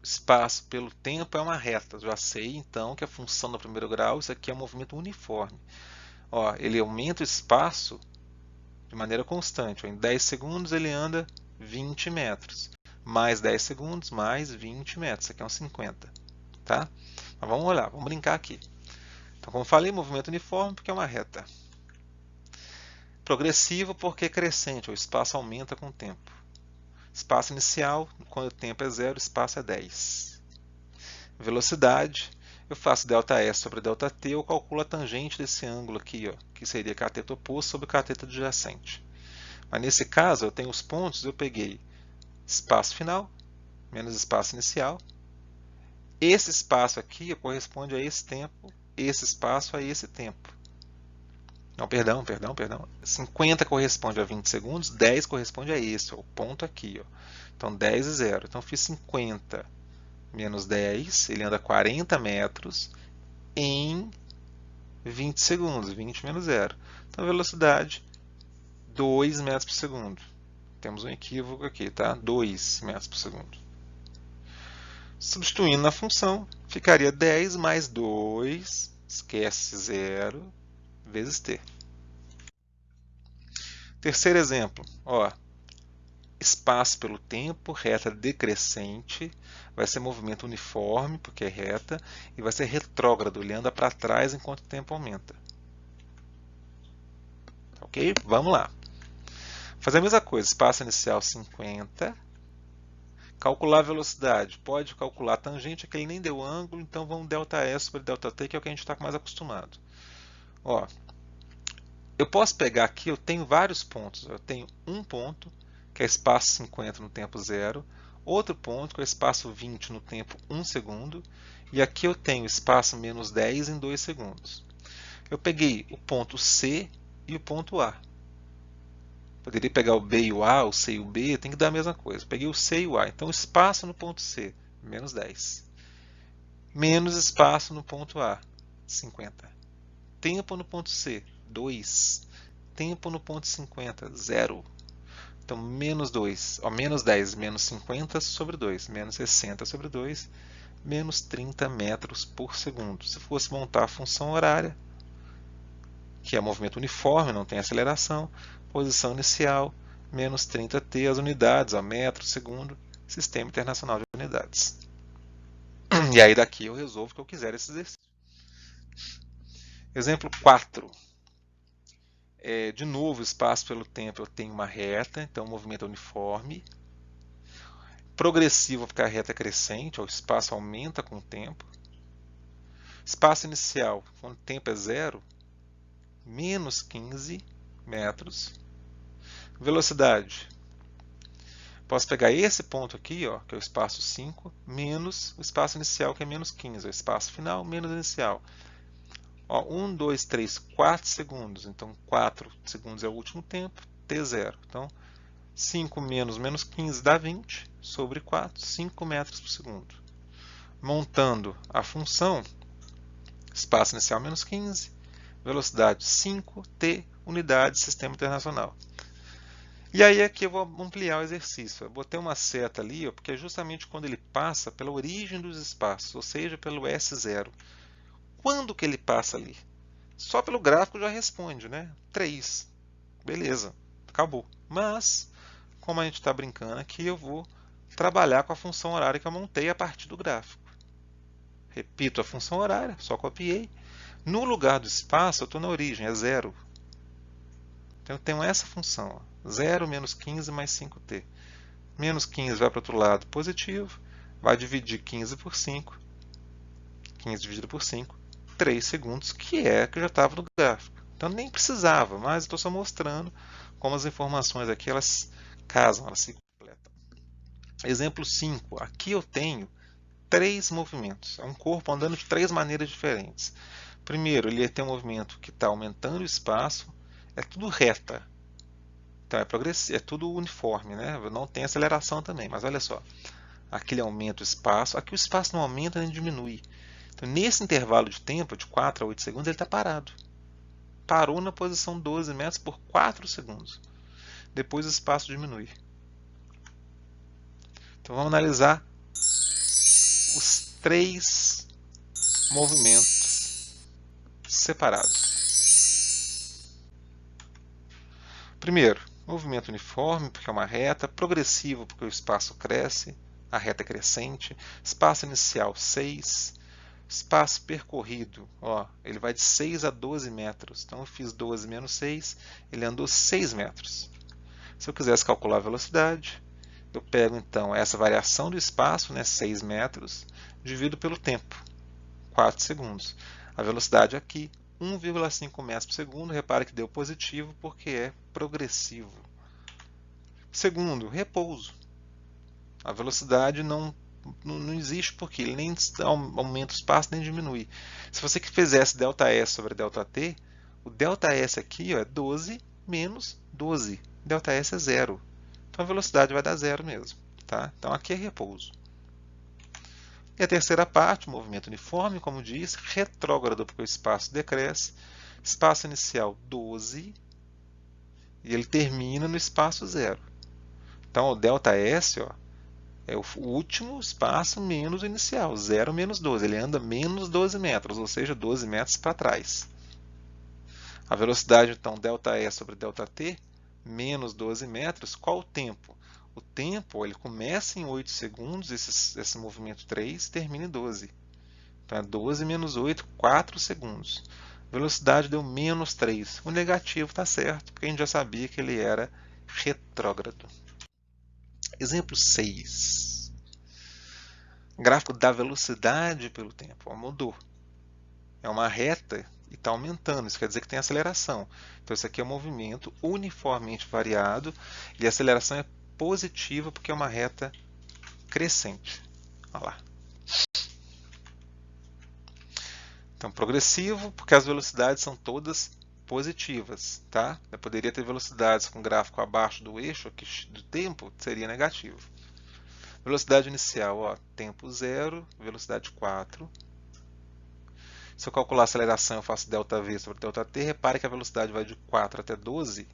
Espaço pelo tempo é uma reta. Já sei, então, que a função do primeiro grau, isso aqui é um movimento uniforme. Ó, ele aumenta o espaço de maneira constante. Ó, em 10 segundos ele anda 20 metros. Mais 10 segundos, mais 20 metros. Isso aqui é um 50. Tá? Mas vamos olhar, vamos brincar aqui. Então, como falei, movimento uniforme porque é uma reta. Progressivo porque é crescente. O espaço aumenta com o tempo. Espaço inicial, quando o tempo é 0, o espaço é 10. Velocidade, eu faço ΔS sobre ΔT, eu calculo a tangente desse ângulo aqui, ó, que seria cateto oposto sobre cateto adjacente. Mas nesse caso, eu tenho os pontos, eu peguei espaço final, menos espaço inicial. Esse espaço aqui corresponde a esse tempo, esse espaço a esse tempo. Não, perdão. 50 corresponde a 20 segundos, 10 corresponde a esse, ó, o ponto aqui. Ó. Então, 10 e 0. Então, fiz 50 menos 10, ele anda 40 metros em 20 segundos, 20 menos 0. Então, velocidade, 2 metros por segundo. Temos um equívoco aqui, tá? 2 metros por segundo. Substituindo na função, ficaria 10 mais 2, esquece 0, vezes t. Terceiro exemplo, ó, espaço pelo tempo, reta decrescente, vai ser movimento uniforme, porque é reta, e vai ser retrógrado, ele anda para trás enquanto o tempo aumenta. Ok? Vamos lá. Fazer a mesma coisa, espaço inicial 50, calcular a velocidade, pode calcular a tangente, aqui ele nem deu ângulo, então vamos ΔS sobre ΔT, que é o que a gente está mais acostumado. Ó, eu posso pegar aqui, eu tenho vários pontos, eu tenho um ponto, que é espaço 50 no tempo 0, outro ponto, que é espaço 20 no tempo 1 segundo, e aqui eu tenho espaço menos 10 em 2 segundos. Eu peguei o ponto C e o ponto A. Poderia pegar o B e o A, o C e o B, tem que dar a mesma coisa. Peguei o C e o A, então o espaço no ponto C, menos 10. Menos espaço no ponto A, 50. Tempo no ponto C, 2. Tempo no ponto 50, 0. Então, menos 2, ó, menos 10, menos 50 sobre 2, menos 60 sobre 2, menos 30 metros por segundo. Se fosse montar a função horária, que é movimento uniforme, não tem aceleração, posição inicial, menos 30t, as unidades, ó, metro, segundo, Sistema Internacional de Unidades. E aí daqui eu resolvo o que eu quiser esse exercício. Exemplo 4. De novo, espaço pelo tempo, eu tenho uma reta, então o movimento é uniforme. Progressivo, porque a reta é crescente, o espaço aumenta com o tempo. Espaço inicial, quando o tempo é 0, menos 15 metros. Velocidade. Posso pegar esse ponto aqui, ó, que é o espaço 5, menos o espaço inicial, que é menos 15. O espaço final, menos inicial. Ó, 1, 2, 3, 4 segundos. Então, 4 segundos é o último tempo, T0. Então, 5 menos 15 dá 20, sobre 4, 5 metros por segundo. Montando a função, espaço inicial menos 15, velocidade 5t, unidade, Sistema Internacional. E aí aqui eu vou ampliar o exercício. Eu botei uma seta ali, ó, porque é justamente quando ele passa pela origem dos espaços, ou seja, pelo S0. Quando que ele passa ali? Só pelo gráfico já responde, né? 3. Beleza, acabou. Mas, como a gente está brincando aqui, eu vou trabalhar com a função horária que eu montei a partir do gráfico. Repito a função horária, só copiei. No lugar do espaço, eu estou na origem, é 0. Então eu tenho essa função, ó, 0 menos 15 mais 5t. Menos 15 vai para o outro lado, positivo, vai dividir 15 por 5. 15 dividido por 5, 3 segundos, que já estava no gráfico. Então nem precisava, mas estou só mostrando como as informações aqui elas casam, elas se completam. Exemplo 5. Aqui eu tenho 3 movimentos. É um corpo andando de 3 maneiras diferentes. Primeiro, ele tem um movimento que está aumentando o espaço, é tudo reta. Então é progressivo, é tudo uniforme, né? Não tem aceleração também, mas olha só. Aqui ele aumenta o espaço, aqui o espaço não aumenta nem diminui. Então, nesse intervalo de tempo, de 4 a 8 segundos, ele está parado. Parou na posição 12 metros por 4 segundos. Depois o espaço diminui. Então vamos analisar os 3 movimentos separados. Primeiro, movimento uniforme, porque é uma reta, progressivo, porque o espaço cresce, a reta é crescente, espaço inicial 6, espaço percorrido, ó, ele vai de 6 a 12 metros, então eu fiz 12 menos 6, ele andou 6 metros. Se eu quisesse calcular a velocidade, eu pego então essa variação do espaço, né, 6 metros, divido pelo tempo, 4 segundos. A velocidade aqui, 1,5 metros por segundo, repare que deu positivo porque é progressivo. Segundo, repouso. A velocidade não existe porque ele nem aumenta o espaço nem diminui. Se você fizesse ΔS sobre ΔT, o ΔS aqui ó, é 12 menos 12. ΔS é 0. Então a velocidade vai dar 0 mesmo. Tá? Então aqui é repouso. E a terceira parte, movimento uniforme, como disse, retrógrado porque o espaço decresce. Espaço inicial 12 e ele termina no espaço 0. Então o ΔS ó, é o último espaço menos o inicial, 0 menos 12. Ele anda menos 12 metros, ou seja, 12 metros para trás. A velocidade, então, ΔS sobre ΔT, menos 12 metros. Qual o tempo? O tempo, ele começa em 8 segundos, esse movimento 3, e termina em 12. Então é 12 menos 8, 4 segundos. Velocidade deu menos 3. O negativo está certo, porque a gente já sabia que ele era retrógrado. Exemplo 6. Gráfico da velocidade pelo tempo. Ó, mudou. É uma reta e está aumentando. Isso quer dizer que tem aceleração. Então isso aqui é um movimento uniformemente variado e a aceleração é positiva porque é uma reta crescente. Olha lá. Então, progressivo, porque as velocidades são todas positivas, tá? Eu poderia ter velocidades com gráfico abaixo do eixo aqui do tempo, seria negativo. Velocidade inicial, ó, tempo 0, velocidade 4. Se eu calcular a aceleração, eu faço ΔV sobre ΔT, repare que a velocidade vai de 4 até 12,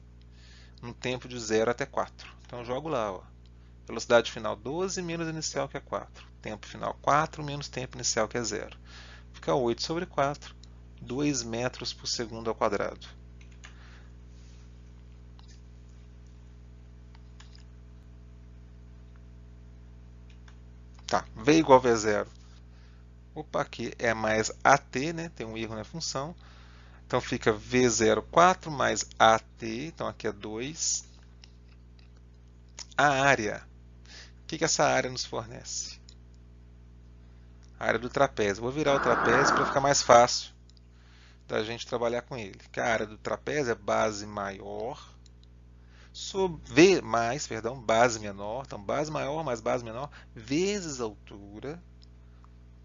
no tempo de 0 até 4. Então eu jogo lá, ó. Velocidade final 12 menos inicial que é 4. Tempo final 4 menos tempo inicial que é 0. Fica 8 sobre 4, 2 metros por segundo ao quadrado. Tá, V igual a V0. Opa, aqui é mais AT, né? Tem um erro na função. Então fica V0, 4 mais AT, então aqui é 2. A área. O que essa área nos fornece? A área do trapézio. Vou virar o trapézio para ficar mais fácil da gente trabalhar com ele. Que a área do trapézio é base maior sobre V mais, perdão, base menor. Então base maior mais base menor vezes altura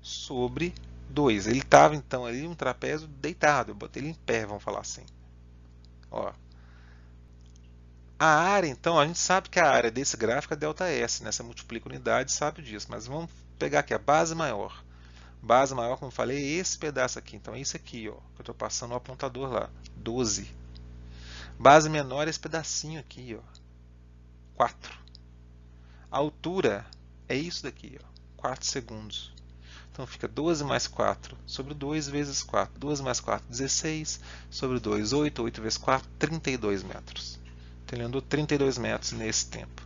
sobre 2. Ele estava então ali um trapézio deitado. Eu botei ele em pé, vamos falar assim. Ó. A área, então, a gente sabe que a área desse gráfico é ΔS, né? Você multiplica unidades, sabe disso. Mas vamos pegar aqui a base maior. Base maior, como eu falei, é esse pedaço aqui. Então, é isso aqui, ó, que eu estou passando o apontador lá. 12. Base menor é esse pedacinho aqui, ó. 4. A altura é isso daqui, ó. 4 segundos. Então, fica 12 mais 4 sobre 2 vezes 4. 12 mais 4, 16 sobre 2, 8. 8 vezes 4, 32 metros. Então, ele andou 32 metros nesse tempo.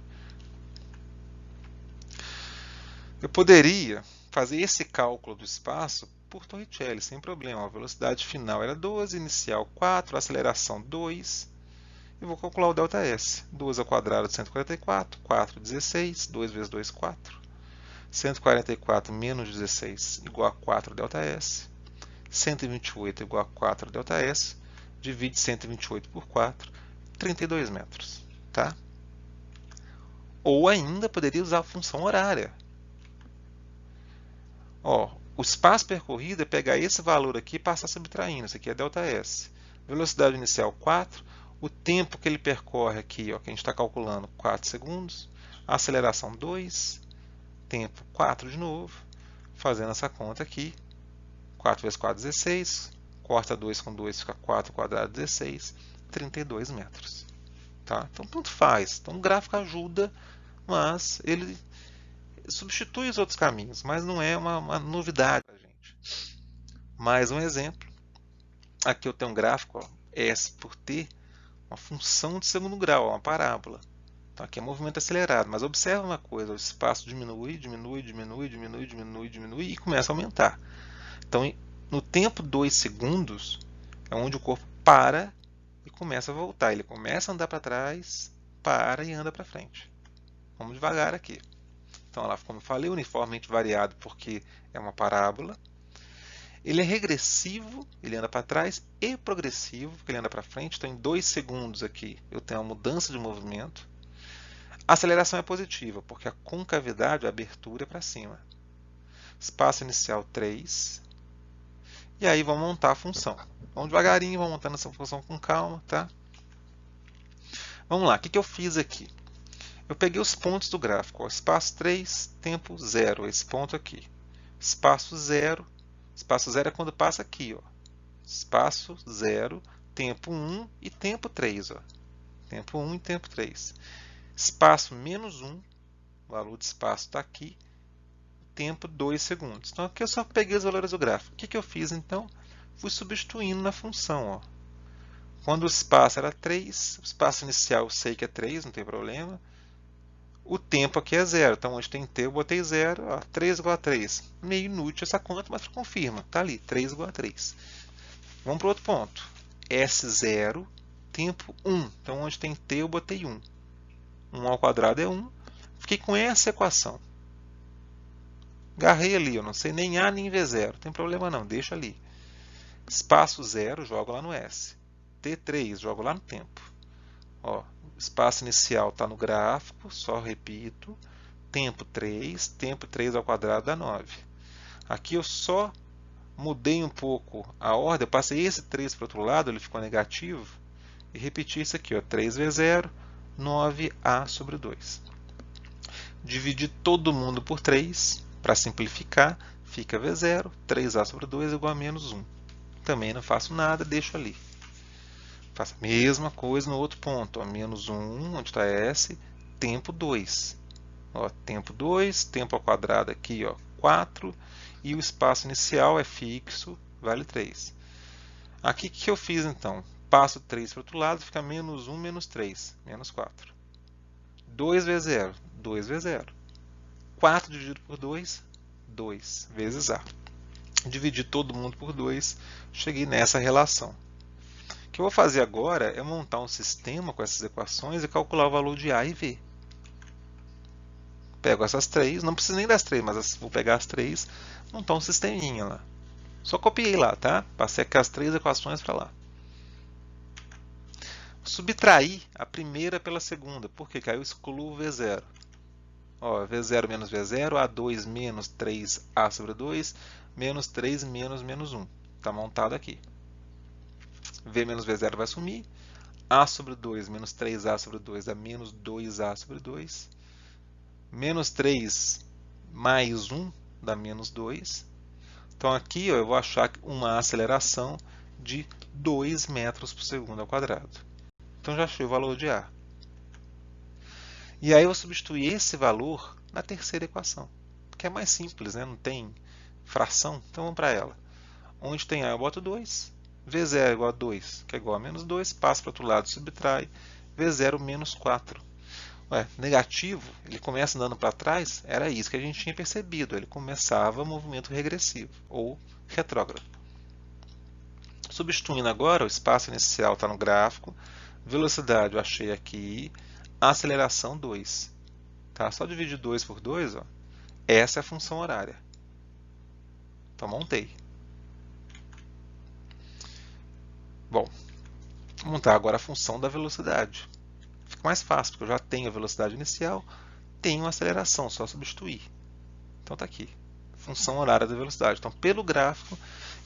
Eu poderia fazer esse cálculo do espaço por Torricelli, sem problema. A velocidade final era 12, inicial 4, aceleração 2. E vou calcular o ΔS. 12 ao quadrado de 144, 4, 16. 2 vezes 2, 4. 144 menos 16 igual a 4 ΔS. 128 igual a 4 ΔS. Divide 128 por 4, 32 metros. Tá? Ou ainda poderia usar a função horária. Ó, o espaço percorrido é pegar esse valor aqui e passar subtraindo. Isso aqui é ΔS. Velocidade inicial 4. O tempo que ele percorre aqui, ó, que a gente está calculando, 4 segundos. A aceleração 2. Tempo 4 de novo. Fazendo essa conta aqui. 4 vezes 4, 16. Corta 2 com 2, fica 4 quadrado, 16. 32 metros. Tá? Então, tanto faz. Então, o gráfico ajuda, mas ele substitui os outros caminhos, mas não é uma novidade para a gente. Mais um exemplo. Aqui eu tenho um gráfico, ó, S por T, uma função de segundo grau, uma parábola. Então aqui é movimento acelerado, mas observa uma coisa, o espaço diminui, diminui, diminui, diminui, diminui, diminui e começa a aumentar. Então no tempo 2 segundos é onde o corpo para e começa a voltar. Ele começa a andar para trás, para e anda para frente. Vamos devagar aqui. Então, lá, como eu falei, uniformemente variado porque é uma parábola. Ele é regressivo, ele anda para trás, e progressivo, porque ele anda para frente. Então, em 2 segundos aqui, eu tenho uma mudança de movimento. A aceleração é positiva, porque a concavidade, a abertura é para cima. Espaço inicial 3. E aí, vamos montar a função. Vamos devagarinho, vamos montando essa função com calma, tá? Vamos lá, o que eu fiz aqui? Eu peguei os pontos do gráfico, ó, espaço 3, tempo 0, esse ponto aqui. Espaço 0 é quando passa aqui, ó. Espaço 0, tempo 1 e tempo 3. Ó. Tempo 1 e tempo 3. Espaço menos 1, o valor de espaço está aqui, tempo 2 segundos. Então aqui eu só peguei os valores do gráfico. O que eu fiz então? Fui substituindo na função. Ó. Quando o espaço era 3, o espaço inicial eu sei que é 3, não tem problema. O tempo aqui é zero, então onde tem t eu botei zero, ó, 3 igual a 3. Meio inútil essa conta, mas confirma, tá ali, 3 igual a 3. Vamos para o outro ponto. S0, tempo 1. Então onde tem t eu botei 1. 1 ao quadrado é 1. Fiquei com essa equação. Agarrei ali, eu não sei nem A nem V0. Não tem problema não, deixa ali. Espaço 0, jogo lá no S. T3, jogo lá no tempo. Ó, o espaço inicial está no gráfico, só repito. Tempo 3 ao quadrado dá 9. Aqui eu só mudei um pouco a ordem, eu passei esse 3 para o outro lado, ele ficou negativo, e repeti isso aqui, ó, 3V0, 9A sobre 2. Dividi todo mundo por 3, para simplificar, fica V0, 3A sobre 2 igual a menos 1. Também não faço nada, deixo ali. Faço a mesma coisa no outro ponto, ó, menos 1, onde está S, tempo 2. Ó, tempo 2, tempo ao quadrado aqui, ó, 4, e o espaço inicial é fixo, vale 3. Aqui o que eu fiz então? Passo 3 para o outro lado, fica menos 1, menos 3, menos 4. 2V0, 2V0. 4 dividido por 2, 2 vezes A. Dividi todo mundo por 2, cheguei nessa relação. O que eu vou fazer agora é montar um sistema com essas equações e calcular o valor de A e V. Pego essas três, não preciso nem das três, mas vou pegar as três, montar um sisteminha lá. Só copiei lá, tá? Passei aquelas três equações para lá. Subtrair a primeira pela segunda, porque aí eu excluo o V0. Ó, V0 menos V0, A2 menos 3A sobre 2, menos 3 menos menos 1. Está montado aqui. V menos V0 vai sumir. A sobre 2 menos 3A sobre 2 dá menos 2A sobre 2. Menos 3 mais 1 dá menos 2. Então aqui ó, eu vou achar uma aceleração de 2 metros por segundo ao quadrado. Então já achei o valor de A. E aí eu vou substituir esse valor na terceira equação, que é mais simples, né? Não tem fração, então vamos para ela. Onde tem A eu boto 2, V0 é igual a 2, que é igual a menos 2, passa para o outro lado, subtrai, V0 menos 4. Ué, negativo, ele começa andando para trás, era isso que a gente tinha percebido, ele começava movimento regressivo, ou retrógrado. Substituindo agora, o espaço inicial está no gráfico, velocidade eu achei aqui, aceleração 2. Tá? Só dividir 2 por 2, ó, essa é a função horária. Então montei. Bom, vou montar agora a função da velocidade. Fica mais fácil, porque eu já tenho a velocidade inicial, tenho a aceleração, só substituir. Então está aqui, função horária da velocidade. Então, pelo gráfico,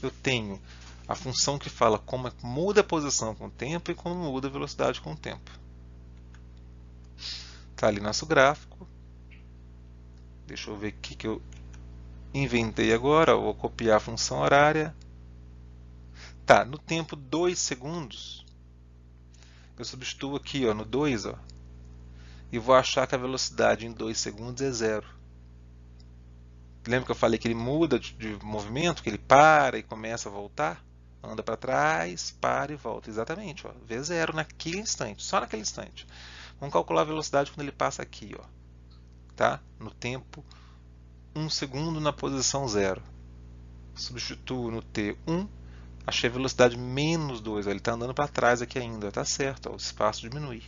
eu tenho a função que fala como muda a posição com o tempo e como muda a velocidade com o tempo. Está ali nosso gráfico. Deixa eu ver o que eu inventei agora. Eu vou copiar a função horária. Tá, no tempo 2 segundos, eu substituo aqui ó, no 2, ó, e vou achar que a velocidade em 2 segundos é 0. Lembra que eu falei que ele muda de movimento, que ele para e começa a voltar? Anda para trás, para e volta. Exatamente, ó, V0 naquele instante, só naquele instante. Vamos calcular a velocidade quando ele passa aqui, ó, tá? No tempo 1 segundo na posição 0. Substituo no T1, achei a velocidade menos 2. Ó, ele está andando para trás aqui ainda, está certo, ó, o espaço diminui.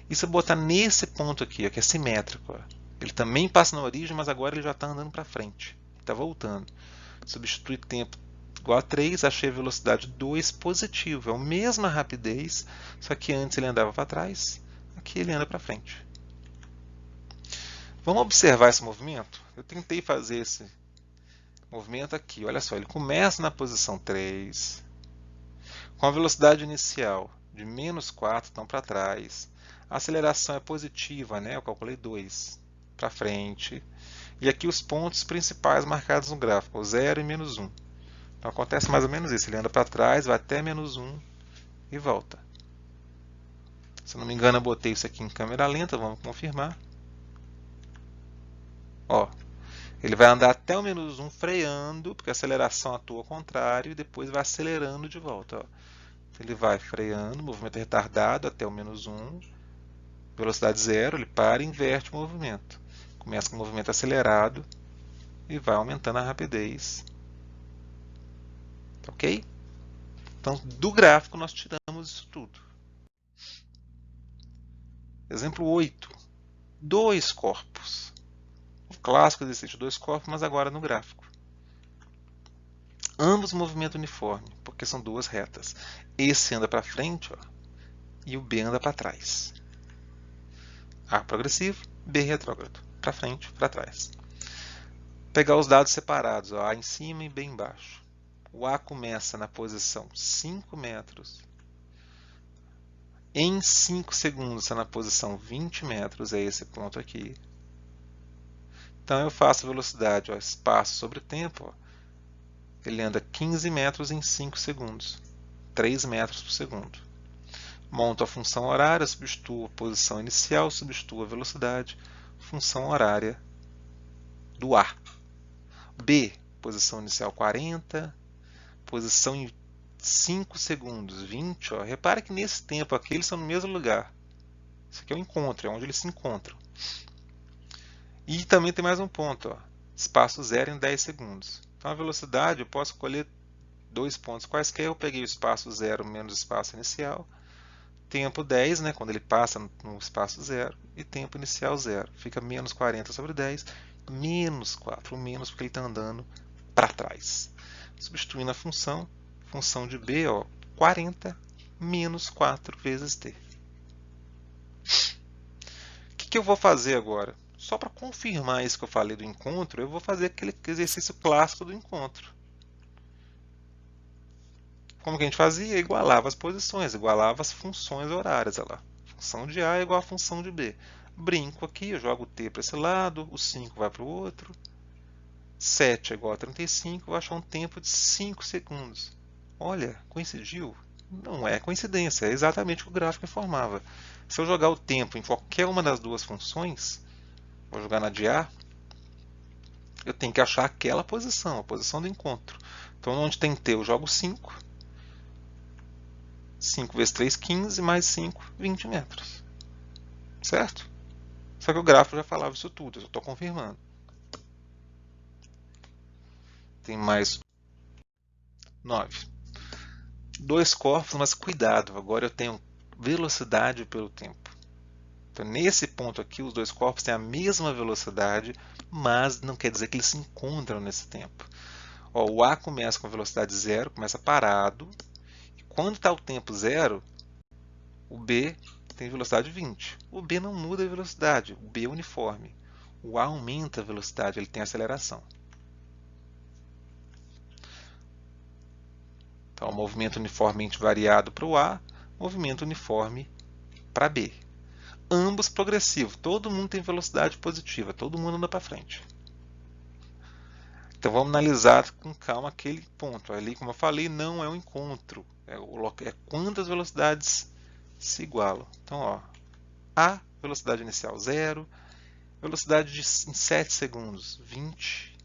E se eu botar nesse ponto aqui, ó, que é simétrico, ó, ele também passa na origem, mas agora ele já está andando para frente, está voltando. Substitui tempo igual a 3, achei a velocidade 2 positivo, é a mesma rapidez, só que antes ele andava para trás, aqui ele anda para frente. Vamos observar esse movimento? Eu tentei fazer esse movimento aqui, olha só, ele começa na posição 3, com a velocidade inicial de menos 4, então para trás, a aceleração é positiva, né? Eu calculei 2 para frente, e aqui os pontos principais marcados no gráfico, 0 e menos 1. Então acontece mais ou menos isso, ele anda para trás, vai até menos 1 e volta. Se não me engano eu botei isso aqui em câmera lenta, vamos confirmar. Ó, ele vai andar até o menos 1 freando, porque a aceleração atua ao contrário, e depois vai acelerando de volta. Ó. Ele vai freando, movimento retardado até o menos 1, Velocidade zero, ele para e inverte o movimento. Começa com o movimento acelerado e vai aumentando a rapidez. Ok? Então, do gráfico nós tiramos isso tudo. Exemplo 8. Dois corpos. O clássico existe de dois corpos, mas agora no gráfico. Ambos movimento uniforme, porque são duas retas. Esse anda para frente, ó, e o B anda para trás. A progressivo, B retrógrado. Para frente, para trás. Pegar os dados separados, ó, A em cima e B embaixo. O A começa na posição 5 metros. Em 5 segundos está na posição 20 metros, é esse ponto aqui. Então eu faço a velocidade, ó, espaço sobre tempo. Ó, ele anda 15 metros em 5 segundos. 3 metros por segundo. Monto a função horária, substituo a posição inicial, substituo a velocidade, função horária do A. B, posição inicial 40, posição em 5 segundos, 20. Ó. Repara que nesse tempo aqui eles são no mesmo lugar. Isso aqui é o encontro, é onde eles se encontram. E também tem mais um ponto, ó, espaço zero em 10 segundos. Então a velocidade eu posso escolher dois pontos quaisquer. Eu peguei o espaço zero menos o espaço inicial. Tempo 10, né, quando ele passa no espaço zero. E tempo inicial zero. Fica menos 40 sobre 10, menos 4. O menos porque ele está andando para trás. Substituindo a função de B, ó, 40 menos 4 vezes t. O que eu vou fazer agora? Só para confirmar isso que eu falei do encontro, eu vou fazer aquele exercício clássico do encontro. Como que a gente fazia? Igualava as posições, igualava as funções horárias. Olha lá. Função de A é igual a função de B. Brinco aqui, eu jogo o t para esse lado, o 5 vai para o outro. 7 é igual a 35, vou achar um tempo de 5 segundos. Olha, coincidiu? Não é coincidência, é exatamente o que o gráfico informava. Se eu jogar o tempo em qualquer uma das duas funções, vou jogar na de A, eu tenho que achar aquela posição, a posição do encontro. Então, onde tem t, eu jogo 5. 5 vezes 3, 15, mais 5, 20 metros. Certo? Só que o gráfico já falava isso tudo, eu só estou confirmando. Tem mais 9. Dois corpos, mas cuidado, agora eu tenho velocidade pelo tempo. Então, nesse ponto aqui, os dois corpos têm a mesma velocidade, mas não quer dizer que eles se encontram nesse tempo. Ó, o A começa com velocidade zero, começa parado. E quando está o tempo zero, o B tem velocidade 20. O B não muda a velocidade, o B é uniforme. O A aumenta a velocidade, ele tem aceleração. Então, movimento uniformemente variado para o A, movimento uniforme para B. Ambos progressivos, todo mundo tem velocidade positiva, todo mundo anda para frente. Então vamos analisar com calma aquele ponto. Ali, como eu falei, não é um encontro, é quantas velocidades se igualam. Então, ó, A, velocidade inicial 0, velocidade em 7 segundos, 20.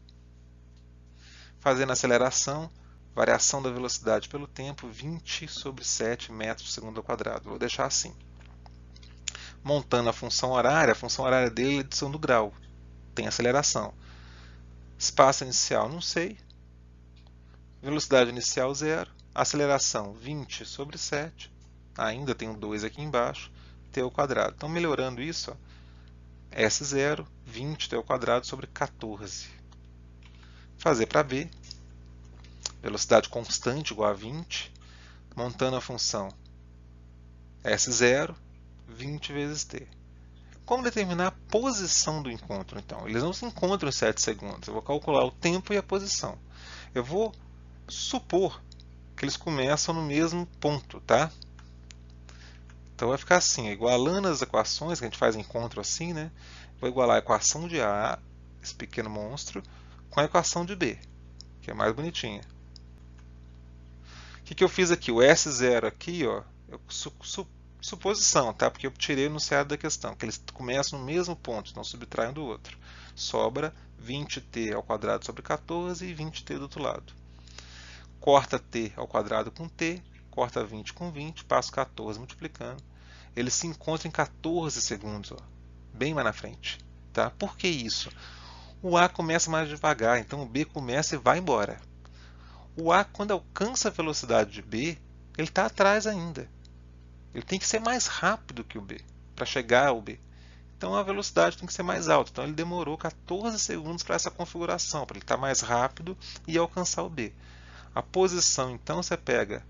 Fazendo a aceleração, variação da velocidade pelo tempo, 20 sobre 7 metros por segundo ao quadrado. Vou deixar assim. Montando a função horária dele é adição do grau. Tem aceleração. Espaço inicial, não sei. Velocidade inicial 0. Aceleração 20 sobre 7. Ainda tem um 2 aqui embaixo. T ao quadrado. Então, melhorando isso, ó, S0, 20 T ao quadrado sobre 14. Fazer para B. Velocidade constante igual a 20. Montando a função S0, 20 vezes T. Como determinar a posição do encontro, então? Eles não se encontram em 7 segundos. Eu vou calcular o tempo e a posição. Eu vou supor que eles começam no mesmo ponto, tá? Então vai ficar assim, igualando as equações, que a gente faz encontro assim, né? Vou igualar a equação de A, esse pequeno monstro, com a equação de B, que é mais bonitinha. O que eu fiz aqui? O S0 aqui, ó, suposição, tá? Porque eu tirei o enunciado da questão, que eles começam no mesmo ponto, não subtraem um do outro. Sobra 20t ao quadrado sobre 14 e 20t do outro lado. Corta t ao quadrado com t, corta 20 com 20, passo 14 multiplicando. ele se encontra em 14 segundos, ó, bem mais na frente. Tá? Por que isso? O A começa mais devagar, então o B começa e vai embora. O A, quando alcança a velocidade de B, ele está atrás ainda. Ele tem que ser mais rápido que o B para chegar ao B. Então a velocidade tem que ser mais alta. Então ele demorou 14 segundos para essa configuração, para ele estar mais rápido e alcançar o B. A posição, então, você pega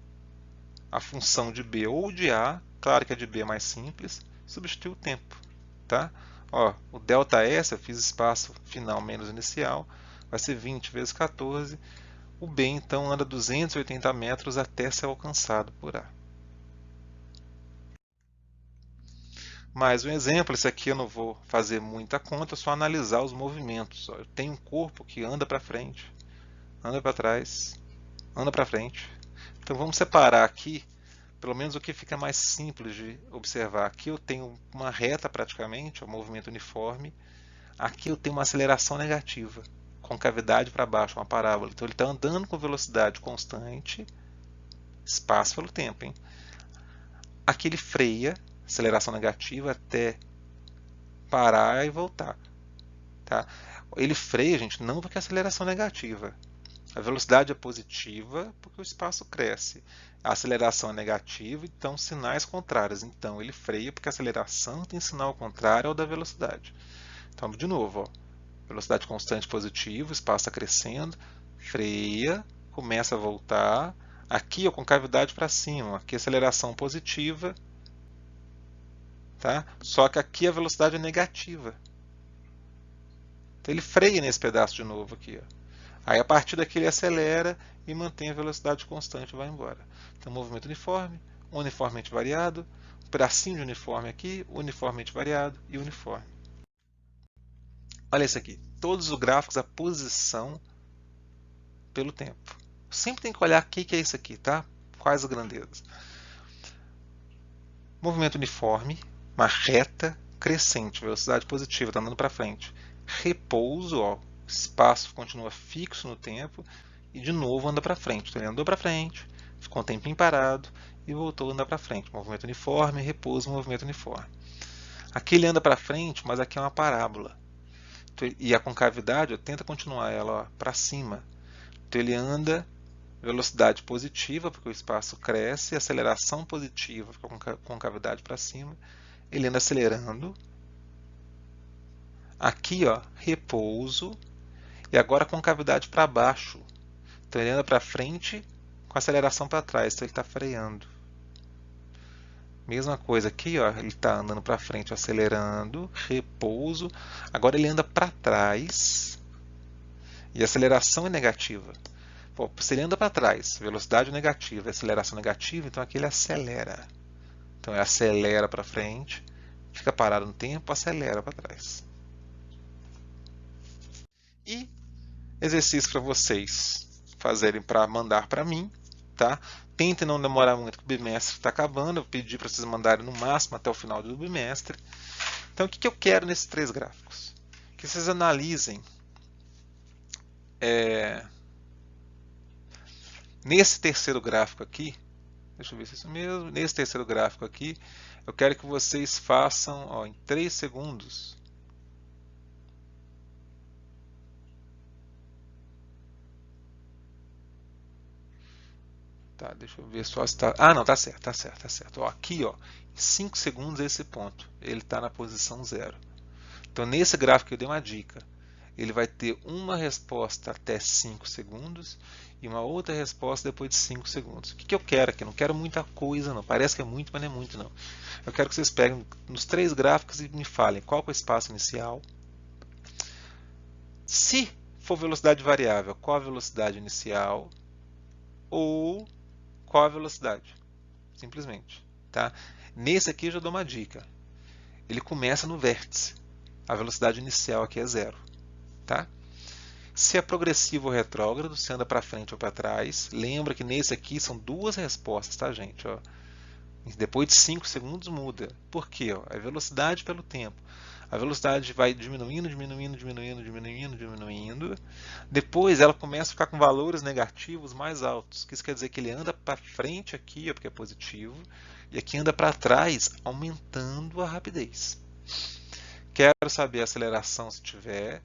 a função de B ou de A, claro que a de B é mais simples, substitui o tempo. Tá? Ó, o ΔS, eu fiz espaço final menos inicial, vai ser 20 vezes 14. O B, então, anda 280 metros até ser alcançado por A. Mais um exemplo, esse aqui eu não vou fazer muita conta, só analisar os movimentos. Eu tenho um corpo que anda para frente, anda para trás, anda para frente. Então vamos separar aqui, pelo menos o que fica mais simples de observar. Aqui eu tenho uma reta praticamente, um movimento uniforme. Aqui eu tenho uma aceleração negativa, concavidade para baixo, uma parábola. Então ele está andando com velocidade constante, espaço pelo tempo. Hein? Aqui ele freia, aceleração negativa até parar e voltar. Tá? Ele freia, gente, não porque a aceleração é negativa. A velocidade é positiva porque o espaço cresce. A aceleração é negativa, então sinais contrários. Então ele freia porque a aceleração tem sinal contrário ao da velocidade. Então, de novo, ó, velocidade constante positiva, o espaço está crescendo, freia, começa a voltar. Aqui, ó, concavidade para cima, aqui aceleração positiva. Tá? Só que aqui a velocidade é negativa. Então ele freia nesse pedaço de novo aqui. Ó. Aí a partir daqui ele acelera e mantém a velocidade constante e vai embora. Então movimento uniforme, uniformemente variado, um pedacinho de uniforme aqui, uniformemente variado e uniforme. Olha isso aqui, todos os gráficos, a posição pelo tempo. Sempre tem que olhar o que é isso aqui, tá? Quais as grandezas. Movimento uniforme, uma reta crescente, velocidade positiva, está andando para frente. Repouso, ó, espaço continua fixo no tempo e de novo anda para frente. Então, ele andou para frente, ficou um tempinho parado e voltou a andar para frente. Movimento uniforme, repouso, movimento uniforme. Aqui ele anda para frente, mas aqui é uma parábola. Então, e a concavidade, ó, tenta continuar ela para cima. Então ele anda velocidade positiva, porque o espaço cresce, aceleração positiva, porque a concavidade para cima. Ele anda acelerando. Aqui, ó, repouso. E agora a concavidade para baixo. Então ele anda para frente com aceleração para trás. Então ele está freando. Mesma coisa aqui, ó, ele está andando para frente, acelerando, repouso. Agora ele anda para trás. E a aceleração é negativa. Pô, se ele anda para trás, velocidade negativa e aceleração negativa, então aqui ele acelera. Então ele acelera para frente, fica parado no tempo, acelera para trás. E exercício para vocês fazerem para mandar para mim, tá? Tentem não demorar muito, que o bimestre está acabando. Eu pedi para vocês mandarem no máximo até o final do bimestre. Então o que eu quero nesses 3 gráficos? Que vocês analisem nesse terceiro gráfico aqui, deixa eu ver se é isso mesmo. Nesse terceiro gráfico aqui, eu quero que vocês façam, ó, em 3 segundos. Tá, deixa eu ver só se está. Ah, não, tá certo, tá certo, tá certo. Ó, aqui, ó, em 5 segundos é esse ponto. Ele está na posição 0. Então, nesse gráfico eu dei uma dica. Ele vai ter uma resposta até 5 segundos e uma outra resposta depois de 5 segundos. O que eu quero aqui? Não quero muita coisa, não. Parece que é muito, mas não é muito, não. Eu quero que vocês peguem nos 3 gráficos e me falem qual é o espaço inicial. Se for velocidade variável, qual a velocidade inicial? Ou qual a velocidade? Simplesmente. Tá? Nesse aqui eu já dou uma dica. Ele começa no vértice. A velocidade inicial aqui é 0. Tá? Se é progressivo ou retrógrado, se anda para frente ou para trás. Lembra que nesse aqui são 2 respostas, tá, gente? Ó. Depois de 5 segundos muda. Por quê? Ó, é velocidade pelo tempo. A velocidade vai diminuindo, diminuindo, diminuindo, diminuindo, diminuindo. Depois ela começa a ficar com valores negativos mais altos. Isso quer dizer que ele anda para frente aqui, porque é positivo, e aqui anda para trás, aumentando a rapidez. Quero saber a aceleração se tiver,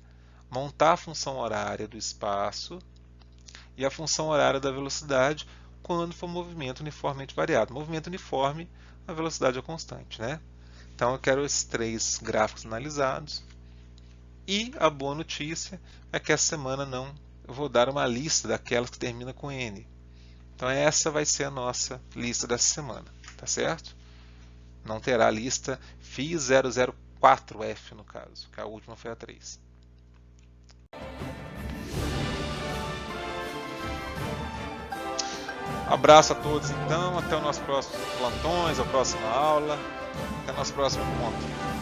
montar a função horária do espaço e a função horária da velocidade quando for movimento uniformemente variado. Movimento uniforme, a velocidade é constante, né? Então eu quero esses 3 gráficos analisados. E a boa notícia é que essa semana não, eu vou dar uma lista daquelas que termina com N. Então essa vai ser a nossa lista dessa semana, tá certo? Não terá a lista FIS 004F no caso, que a última foi a 3. Abraço a todos então, até o nosso próximo plantões, a próxima aula, até o nosso próximo encontro.